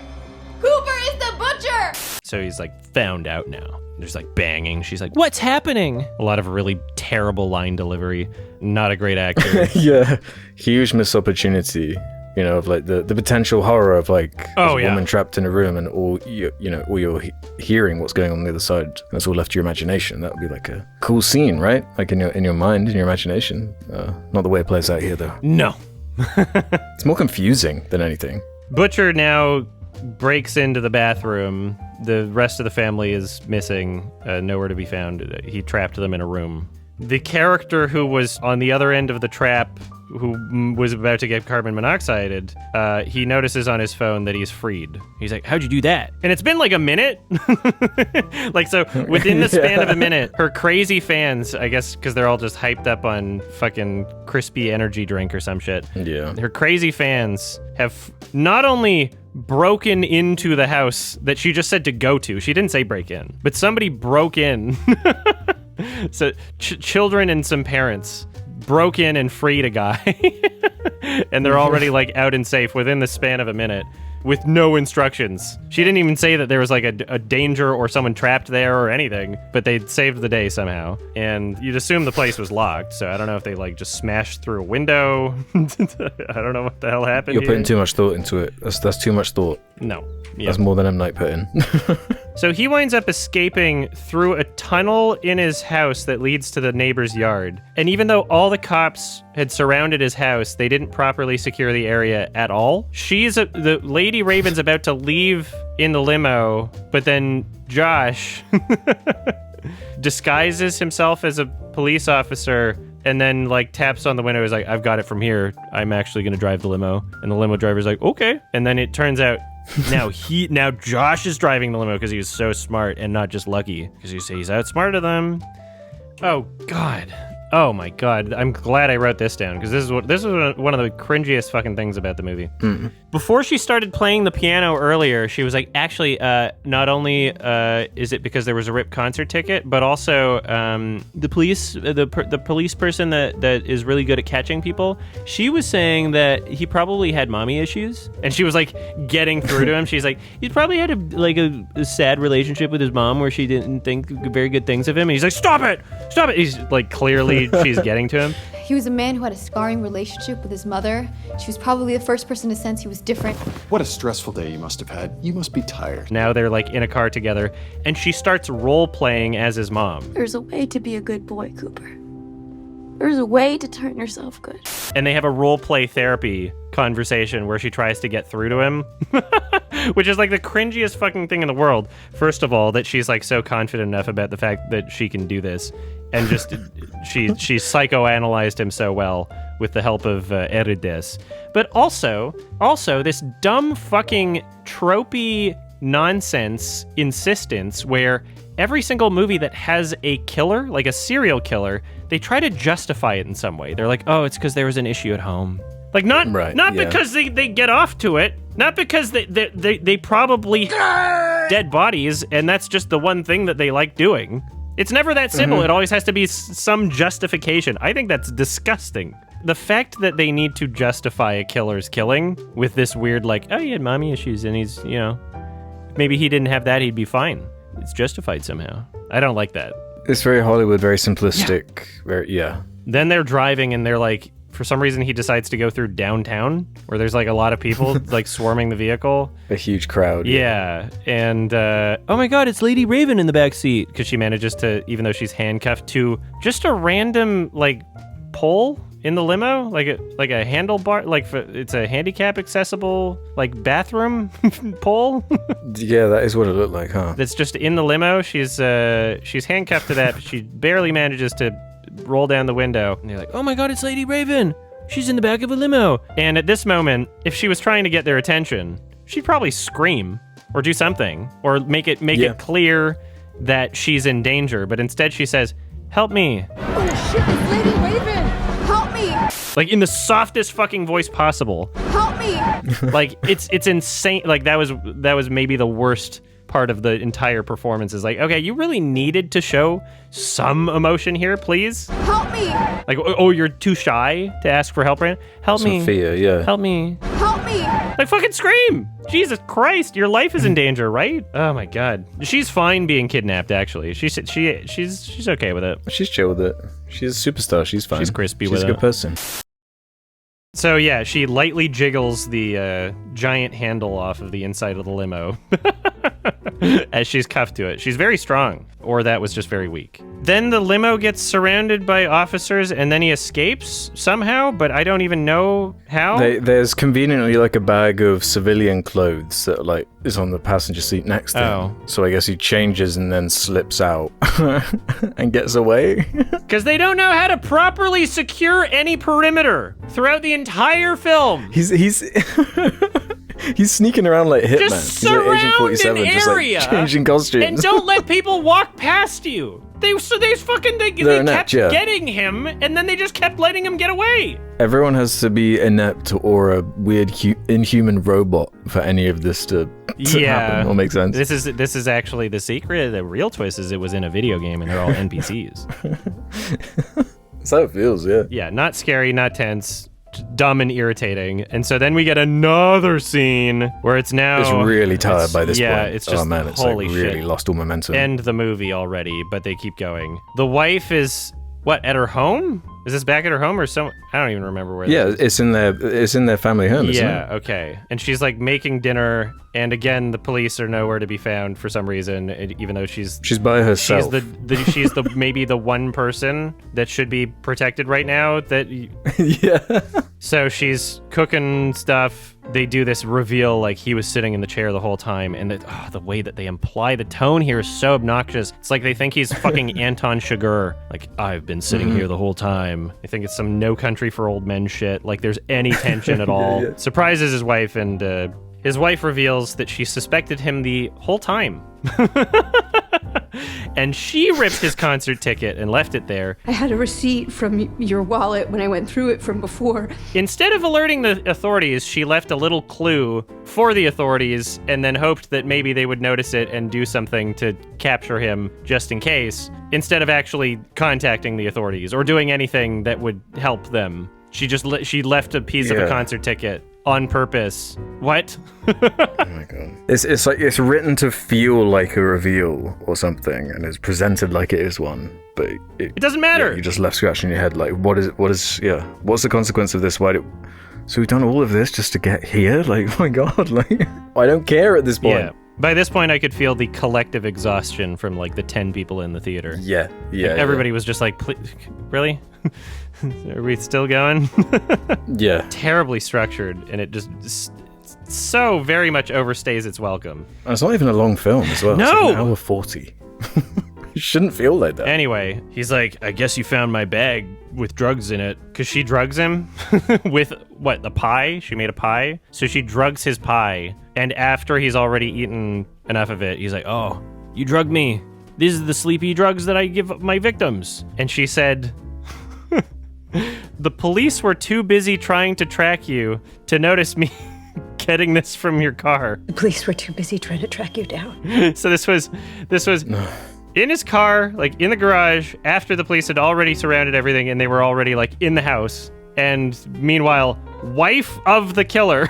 Cooper is the butcher! So he's like found out now. There's like banging. She's like, what's happening? A lot of really terrible line delivery. Not a great actor. Yeah. Huge missed opportunity, you know, of like the potential horror of like a woman trapped in a room and all you're hearing what's going on the other side. That's all left to your imagination. That would be like a cool scene, right? Like in your mind, in your imagination. Not the way it plays out here though. No. It's more confusing than anything. Butcher now breaks into the bathroom. The rest of the family is missing, nowhere to be found. He trapped them in a room. The character who was on the other end of the trap, who was about to get carbon monoxided, he notices on his phone that he's freed. He's like, how'd you do that? And it's been like a minute. Like, so within the span of a minute, her crazy fans, I guess because they're all just hyped up on fucking crispy energy drink or some shit. Yeah. Her crazy fans have not only broken into the house that she just said to go to. She didn't say break in, but somebody broke in. So children and some parents broke in and freed a guy. And they're already like out and safe within the span of a minute with no instructions. She didn't even say that there was like a danger or someone trapped there or anything, but they saved the day somehow. And you'd assume the place was locked, so I don't know if they like just smashed through a window. I don't know what the hell happened. You're putting too much thought into it. That's too much thought. No. Yep. That's more than M. Night put in. So he winds up escaping through a tunnel in his house that leads to the neighbor's yard. And even though all the cops had surrounded his house, they didn't properly secure the area at all. The Lady Raven's about to leave in the limo, but then Josh disguises himself as a police officer and then like taps on the window. He's like, I've got it from here. I'm actually going to drive the limo. And the limo driver's like, okay. And then it turns out now Josh is driving the limo because he was so smart and not just lucky because he's outsmarted them. Oh God. Oh my god, I'm glad I wrote this down because this is one of the cringiest fucking things about the movie. Before she started playing the piano earlier, she was like, actually, not only is it because there was a ripped concert ticket, but also the police person that is really good at catching people, she was saying that he probably had mommy issues, and she was like getting through to him. She's like, he's probably had a sad relationship with his mom where she didn't think very good things of him, and he's like, stop it. He's like, clearly she's getting to him. He was a man who had a scarring relationship with his mother. She was probably the first person to sense he was different. What a stressful day you must have had. You must be tired. Now they're like in a car together, and she starts role-playing as his mom. There's a way to be a good boy, Cooper. There's a way to turn yourself good. And they have a role-play therapy conversation where she tries to get through to him, which is like the cringiest fucking thing in the world. First of all, that she's like so confident enough about the fact that she can do this, and just she psychoanalyzed him so well with the help of Erides. But also this dumb fucking tropey nonsense insistence where every single movie that has a killer, like a serial killer, they try to justify it in some way. They're like, oh, it's because there was an issue at home. Like, not because they get off to it, not because they probably dead bodies, and that's just the one thing that they like doing. It's never that simple. It always has to be some justification. I think that's disgusting. The fact that they need to justify a killer's killing with this weird, like, oh, he had mommy issues, and he's, you know, maybe he didn't have that, he'd be fine. It's justified somehow. I don't like that. It's very Hollywood, very simplistic. Then they're driving, and they're like, for some reason, he decides to go through downtown, where there's like a lot of people like swarming the vehicle. A huge crowd. Yeah, and oh my god, it's Lady Raven in the back seat, because she manages to, even though she's handcuffed to just a random like pole in the limo, like a handlebar, like it's a handicap accessible like bathroom pole. Yeah, that is what it looked like, huh? That's just in the limo. She's handcuffed to that, but she barely manages to roll down the window. And they're like, oh my god, it's Lady Raven. She's in the back of a limo. And at this moment, if she was trying to get their attention, she'd probably scream or do something or make it clear that she's in danger. But instead she says, help me. Oh shit, it's Lady Raven! Help me! Like in the softest fucking voice possible. Help me! Like it's insane. Like that was maybe the worst part of the entire performance. Is like, okay, you really needed to show some emotion here, please. Help me! Like, oh, you're too shy to ask for help, right? Help me. Some fear, yeah. Help me. Help me! Like, fucking scream! Jesus Christ, your life is in danger, right? Oh my god. She's fine being kidnapped, actually. She's okay with it. She's chill with it. She's a superstar. She's fine. She's crispy She's with it. She's a good person. So yeah, she lightly jiggles the giant handle off of the inside of the limo as she's cuffed to it. She's very strong, or that was just very weak. Then the limo gets surrounded by officers, and then he escapes somehow, but I don't even know how. There's conveniently like a bag of civilian clothes that like is on the passenger seat next to him. So I guess he changes and then slips out and gets away. Because they don't know how to properly secure any perimeter throughout the entire film. He's sneaking around like Hitman. Just surround an area, just like changing costumes, and don't let people walk past you. They kept getting him, and then they just kept letting him get away. Everyone has to be inept or a weird inhuman robot for any of this to happen or make sense. This is actually the secret. The real twist is it was in a video game, and they're all NPCs. That's how it feels, yeah. Yeah, not scary, not tense. Dumb and irritating. And so then we get another scene where it's really tired by this point. Yeah, it's just, it's holy like really lost all momentum. End the movie already, but they keep going. The wife is, at her home? Is this back at her home or some? I don't even remember where. Yeah, it's in their family home. Isn't it? Okay. And she's like making dinner, and again the police are nowhere to be found for some reason. Even though she's by herself. She's the maybe the one person that should be protected right now. Yeah. So she's cooking stuff. They do this reveal like he was sitting in the chair the whole time, and the way that they imply the tone here is so obnoxious. It's like they think he's fucking Anton Chigurh. Like, I've been sitting here the whole time. I think it's some No Country for Old Men shit. Like there's any tension at all. Yeah. Surprises his wife, and his wife reveals that she suspected him the whole time. And she ripped his concert ticket and left it there. I had a receipt from your wallet when I went through it from before. Instead of alerting the authorities, she left a little clue for the authorities and then hoped that maybe they would notice it and do something to capture him just in case, instead of actually contacting the authorities or doing anything that would help them. She left a piece of a concert ticket on purpose. What? Oh my god. It's like it's written to feel like a reveal or something, and it's presented like it is one, but it doesn't matter. Yeah, you just left scratching your head like, what's the consequence of this? So we've done all of this just to get here? Like, oh my god, like I don't care at this point. Yeah. By this point, I could feel the collective exhaustion from like the 10 people in the theater. Yeah. Everybody was just like, really? Are we still going? Yeah. Terribly structured, and it just so very much overstays its welcome. And it's not even a long film as well. No! It's like an hour 40. It shouldn't feel like that. Anyway, he's like, I guess you found my bag with drugs in it. Because she drugs him with, what, the pie? She made a pie? So she drugs his pie, and after he's already eaten enough of it, he's like, oh, you drugged me. These are the sleepy drugs that I give my victims. And she said, the police were too busy trying to track you to notice me getting this from your car. The police were too busy trying to track you down. So this was in his car, like in the garage, after the police had already surrounded everything and they were already like in the house. And meanwhile, wife of the killer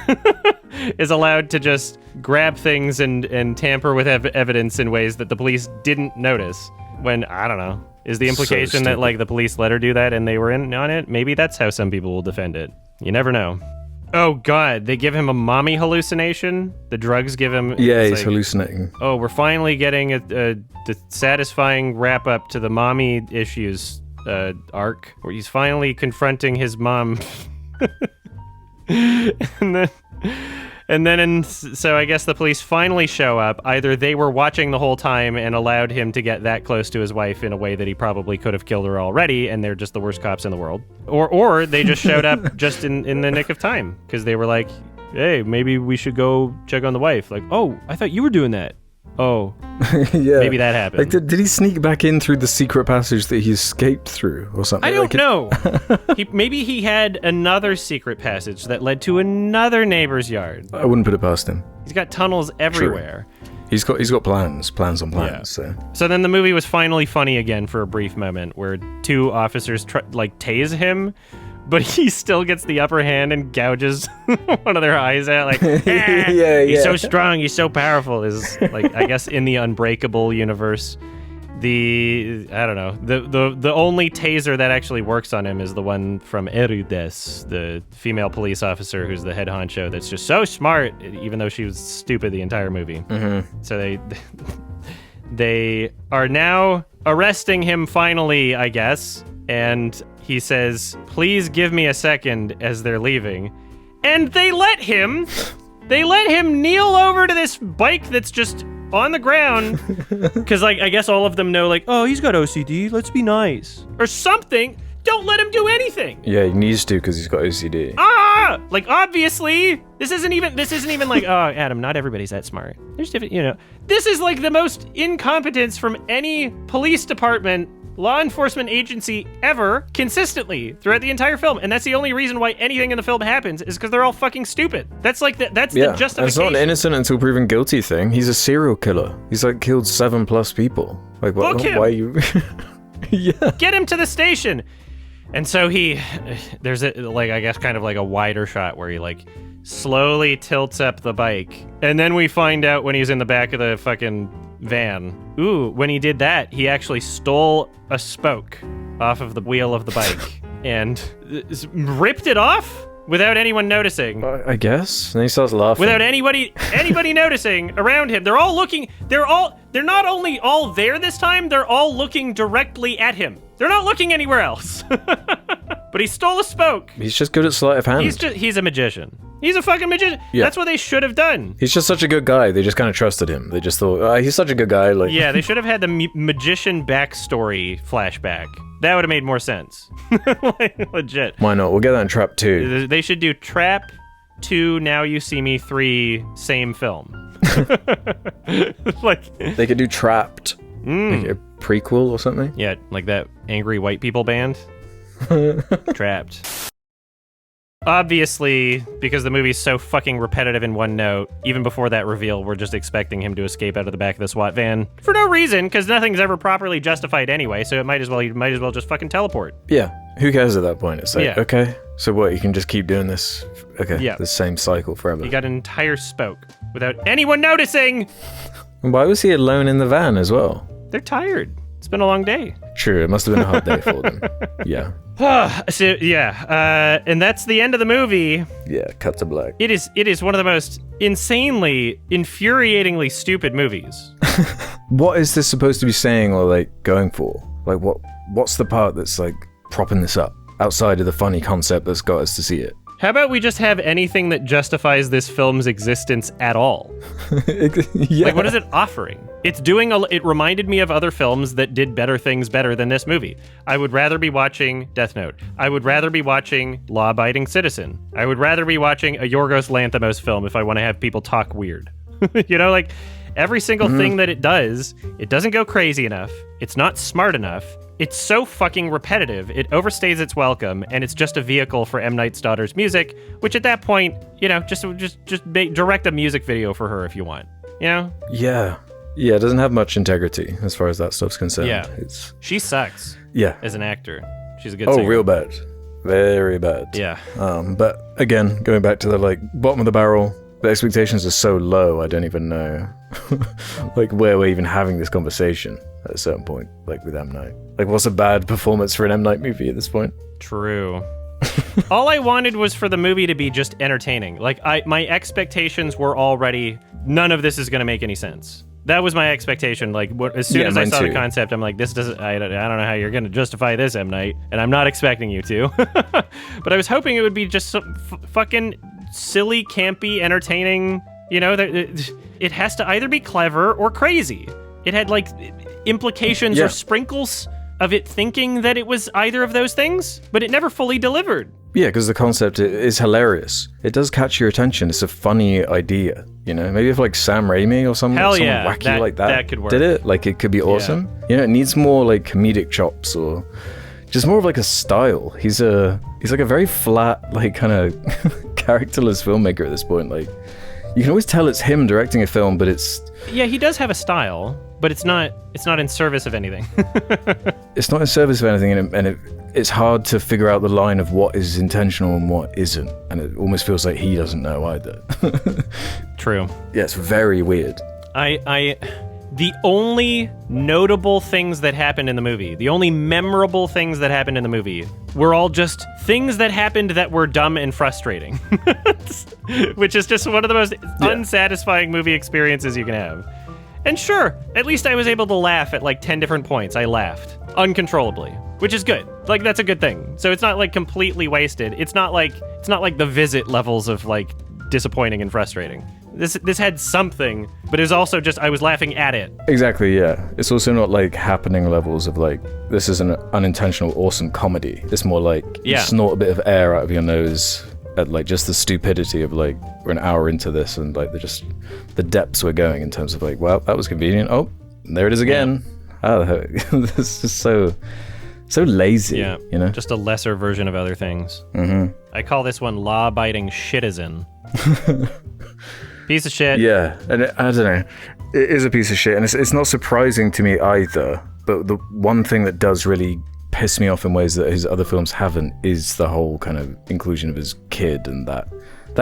is allowed to just grab things and tamper with evidence in ways that the police didn't notice. When, I don't know, is the implication that like the police let her do that and they were in on it? Maybe that's how some people will defend it. You never know. Oh god, they give him a mommy hallucination? The drugs give him... Yeah, he's hallucinating. Oh, we're finally getting the satisfying wrap-up to the mommy issues arc, where he's finally confronting his mom. So I guess the police finally show up. Either they were watching the whole time and allowed him to get that close to his wife in a way that he probably could have killed her already, and they're just the worst cops in the world. Or they just showed up just in the nick of time, because they were like, hey, maybe we should go check on the wife. Like, oh, I thought you were doing that. Oh, yeah. Maybe that happened. Like, did he sneak back in through the secret passage that he escaped through or something? I don't know. Maybe he had another secret passage that led to another neighbor's yard. I wouldn't put it past him. He's got tunnels everywhere. True. He's got plans on plans. Yeah. So then the movie was finally funny again for a brief moment, where two officers tase him, but he still gets the upper hand and gouges one of their eyes out. Like, he's so strong, he's so powerful. Is like, I guess in the Unbreakable universe, the only taser that actually works on him is the one from Erudes, the female police officer who's the head honcho. That's just so smart, even though she was stupid the entire movie. Mm-hmm. So they are now arresting him finally, I guess, and he says, please give me a second, as they're leaving. And they let him kneel over to this bike that's just on the ground. Because, like, I guess all of them know, like, oh, he's got OCD, let's be nice. Or something. Don't let him do anything. Yeah, he needs to because he's got OCD. Like, obviously. This isn't even like, oh, Adam, not everybody's that smart. There's different, This is like the most incompetence from any police department, law enforcement agency ever, consistently throughout the entire film. And that's the only reason why anything in the film happens, is because they're all fucking stupid. That's like the justification. It's not an innocent until proven guilty thing. He's a serial killer. He's like killed 7+ people. Like, what? Book him. Why are you? Yeah. Get him to the station. And so there's I guess kind of like a wider shot where he like slowly tilts up the bike. And then we find out when he's in the back of the fucking van. Ooh, when he did that, he actually stole a spoke off of the wheel of the bike and ripped it off without anyone noticing. I guess. And he starts laughing. Without anybody noticing around him. They're all looking, they're not only all there this time, they're all looking directly at him. They're not looking anywhere else. But he stole a spoke. He's just good at sleight of hand. He's a magician. He's a fucking magician. Yeah. That's what they should have done. He's just such a good guy. They just kind of trusted him. They just thought, he's such a good guy. Like, yeah, they should have had the magician backstory flashback. That would have made more sense. Like, legit. Why not? We'll get that in Trap 2. They should do Trap 2, Now You See Me 3, same film. Like, they could do Trapped Like a prequel or something? Yeah, like that angry white people band. Trapped. Obviously, because the movie's so fucking repetitive in one note, even before that reveal, we're just expecting him to escape out of the back of the SWAT van for no reason, because nothing's ever properly justified anyway. So he might as well just fucking teleport. Yeah, who cares at that point? It's like, Yeah. okay, so what? You can just keep doing this, Yeah. the same cycle forever. He got an entire spoke without anyone noticing. And why was he alone in the van as well? They're tired. It's been a long day. True, it must have been a hard day for them. Yeah. So yeah, and that's the end of the movie. Yeah, cut to black. It is one of the most insanely, infuriatingly stupid movies. What is this supposed to be saying or like going for? Like what's the part that's like propping this up outside of the funny concept that's got us to see it? How about we just have anything that justifies this film's existence at all? Yeah. Like, what is it offering? It reminded me of other films that did better things better than this movie. I would rather be watching Death Note. I would rather be watching Law Abiding Citizen. I would rather be watching a Yorgos Lanthimos film if I want to have people talk weird. You know, like, every single thing that it doesn't go crazy enough. It's not smart enough. It's so fucking repetitive, it overstays its welcome, and it's just a vehicle for M. Night's daughter's music, which at that point, you know, just direct a music video for her if you want, you know? Yeah. Yeah, it doesn't have much integrity as far as that stuff's concerned. Yeah. She sucks. Yeah. As an actor. She's a good singer. Real bad. Very bad. Yeah. But again, going back to the like bottom of the barrel, the expectations are so low, I don't even know like where we're even having this conversation at a certain point, like with M. Night. Like, what's a bad performance for an M. Night movie at this point? True. All I wanted was for the movie to be just entertaining. Like, my expectations were already, none of this is going to make any sense. That was my expectation. Like, as soon as I saw the concept, I'm like, this doesn't, I don't know how you're going to justify this, M. Night, and I'm not expecting you to. But I was hoping it would be just some fucking silly, campy, entertaining, you know, it has to either be clever or crazy. It had, like, implications or sprinkles of it thinking that it was either of those things, but it never fully delivered. Yeah, because the concept is hilarious. It does catch your attention. It's a funny idea, you know? Maybe if like Sam Raimi or someone wacky like that could work. did it, like it could be awesome. Yeah. You know, it needs more like comedic chops or just more of like a style. He's like a very flat, like kind of characterless filmmaker at this point. Like, you can always tell it's him directing a film, but it's... Yeah, he does have a style, but it's not in service of anything. It's not in service of anything, and it's hard to figure out the line of what is intentional and what isn't, and it almost feels like he doesn't know either. True. Yeah, it's very weird. The only notable things that happened in the movie, the only memorable things that happened in the movie, were all just things that happened that were dumb and frustrating. Which is just one of the most unsatisfying movie experiences you can have. And sure, at least I was able to laugh at like 10 different points. I laughed uncontrollably, which is good. Like, that's a good thing. So it's not like completely wasted. It's not like The Visit levels of like disappointing and frustrating. This had something, but it was also just I was laughing at it. Exactly, yeah. It's also not like happening levels of like, this is an unintentional awesome comedy. It's more like you snort a bit of air out of your nose at like just the stupidity of like, we're an hour into this and like the depths we're going in terms of like, well, that was convenient. Oh, there it is again. Oh, this is so lazy. Yeah, you know? Just a lesser version of other things. Mm-hmm. I call this one law-abiding shitizen. Piece of shit. Yeah, and I don't know. It is a piece of shit, and it's not surprising to me either. But the one thing that does really piss me off in ways that his other films haven't is the whole kind of inclusion of his kid, and that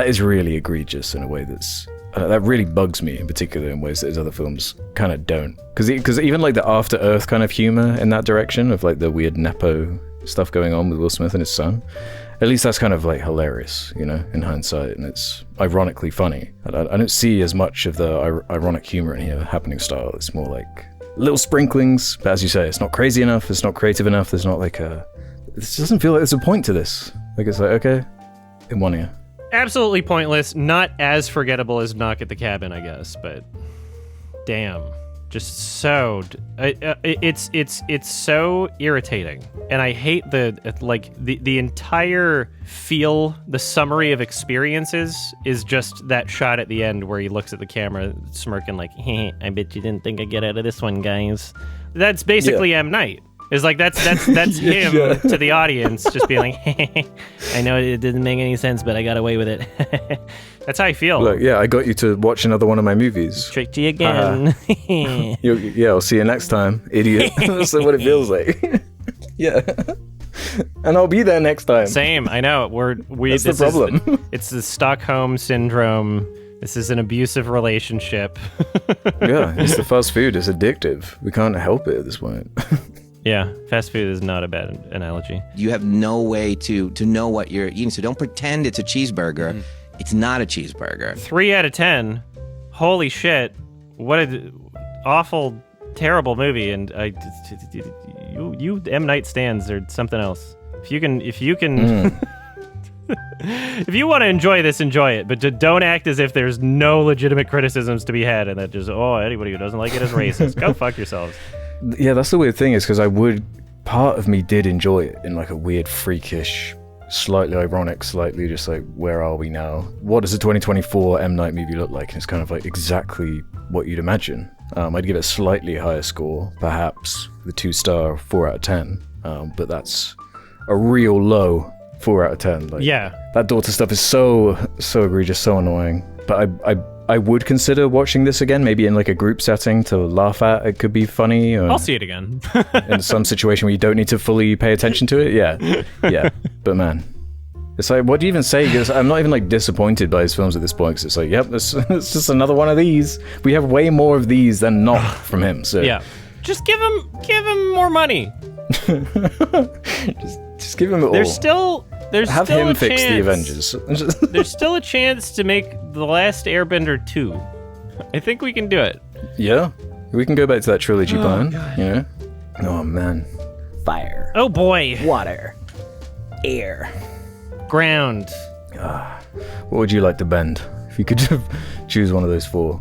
is really egregious in a way that really bugs me in particular in ways that his other films kind of don't. Because even like the After Earth kind of humor in that direction of like the weird Nepo stuff going on with Will Smith and his son, at least that's kind of like hilarious, you know, in hindsight, and it's ironically funny. I don't see as much of the ironic humor in here happening style. It's more like little sprinklings, but as you say, it's not crazy enough, it's not creative enough, there's not like it doesn't feel like there's a point to this. Like, it's like, okay, in one ear. Absolutely pointless, not as forgettable as Knock at the Cabin, I guess, but damn. Just so it's so irritating, and I hate the entire feel. The summary of experiences is just that shot at the end where he looks at the camera smirking like, hey, I bet you didn't think I'd get out of this one, guys. That's basically M. Night. It's like that's him to the audience, just being like, hey, I know it didn't make any sense, but I got away with it. That's how I feel. Look, yeah, I got you to watch another one of my movies. Tricked you again. Yeah, I'll see you next time, idiot. That's what it feels like. Yeah. And I'll be there next time. Same, I know. That's the problem. It's the Stockholm syndrome. This is an abusive relationship. Yeah, it's the fast food. It's addictive. We can't help it at this point. Yeah, fast food is not a bad analogy. You have no way to know what you're eating, so don't pretend it's a cheeseburger. It's not a cheeseburger. 3 out of 10. Holy shit! What a awful, terrible movie. And you M. Night stands or something else. If you can, if you want to enjoy this, enjoy it. But don't act as if there's no legitimate criticisms to be had, and that just anybody who doesn't like it is racist. Go fuck yourselves. Yeah, that's the weird thing is because part of me did enjoy it in like a weird, freakish, slightly ironic, slightly just like, where are we now? What does a 2024 M. Night movie look like? And it's kind of like exactly what you'd imagine. I'd give it a slightly higher score, perhaps the 2-star 4 out of 10. But that's a real low 4 out of 10. Like, yeah. That daughter stuff is so egregious, so annoying. But I would consider watching this again, maybe in like a group setting to laugh at. It could be funny. Or I'll see it again. in some situation where you don't need to fully pay attention to it. Yeah. But man, it's like, what do you even say? Because I'm not even like disappointed by his films at this point. Because it's like, yep, it's just another one of these. We have way more of these than not from him. So yeah, just give him more money. just give him it all. There's have still him a fix chance. the Avengers. There's still a chance to make The Last Airbender 2. I think we can do it. Yeah, we can go back to that trilogy plan. God. You know? Oh man, Fire. Oh boy. Water. Air. Ground. What would you like to bend if you could choose one of those 4?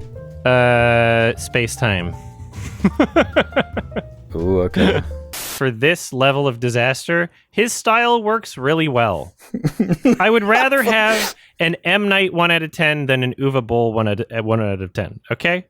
Space-time. Oh, okay. For this level of disaster, his style works really well. I would rather have an M. Night 1 out of 10 than an Uwe Boll 1 out of 10, okay?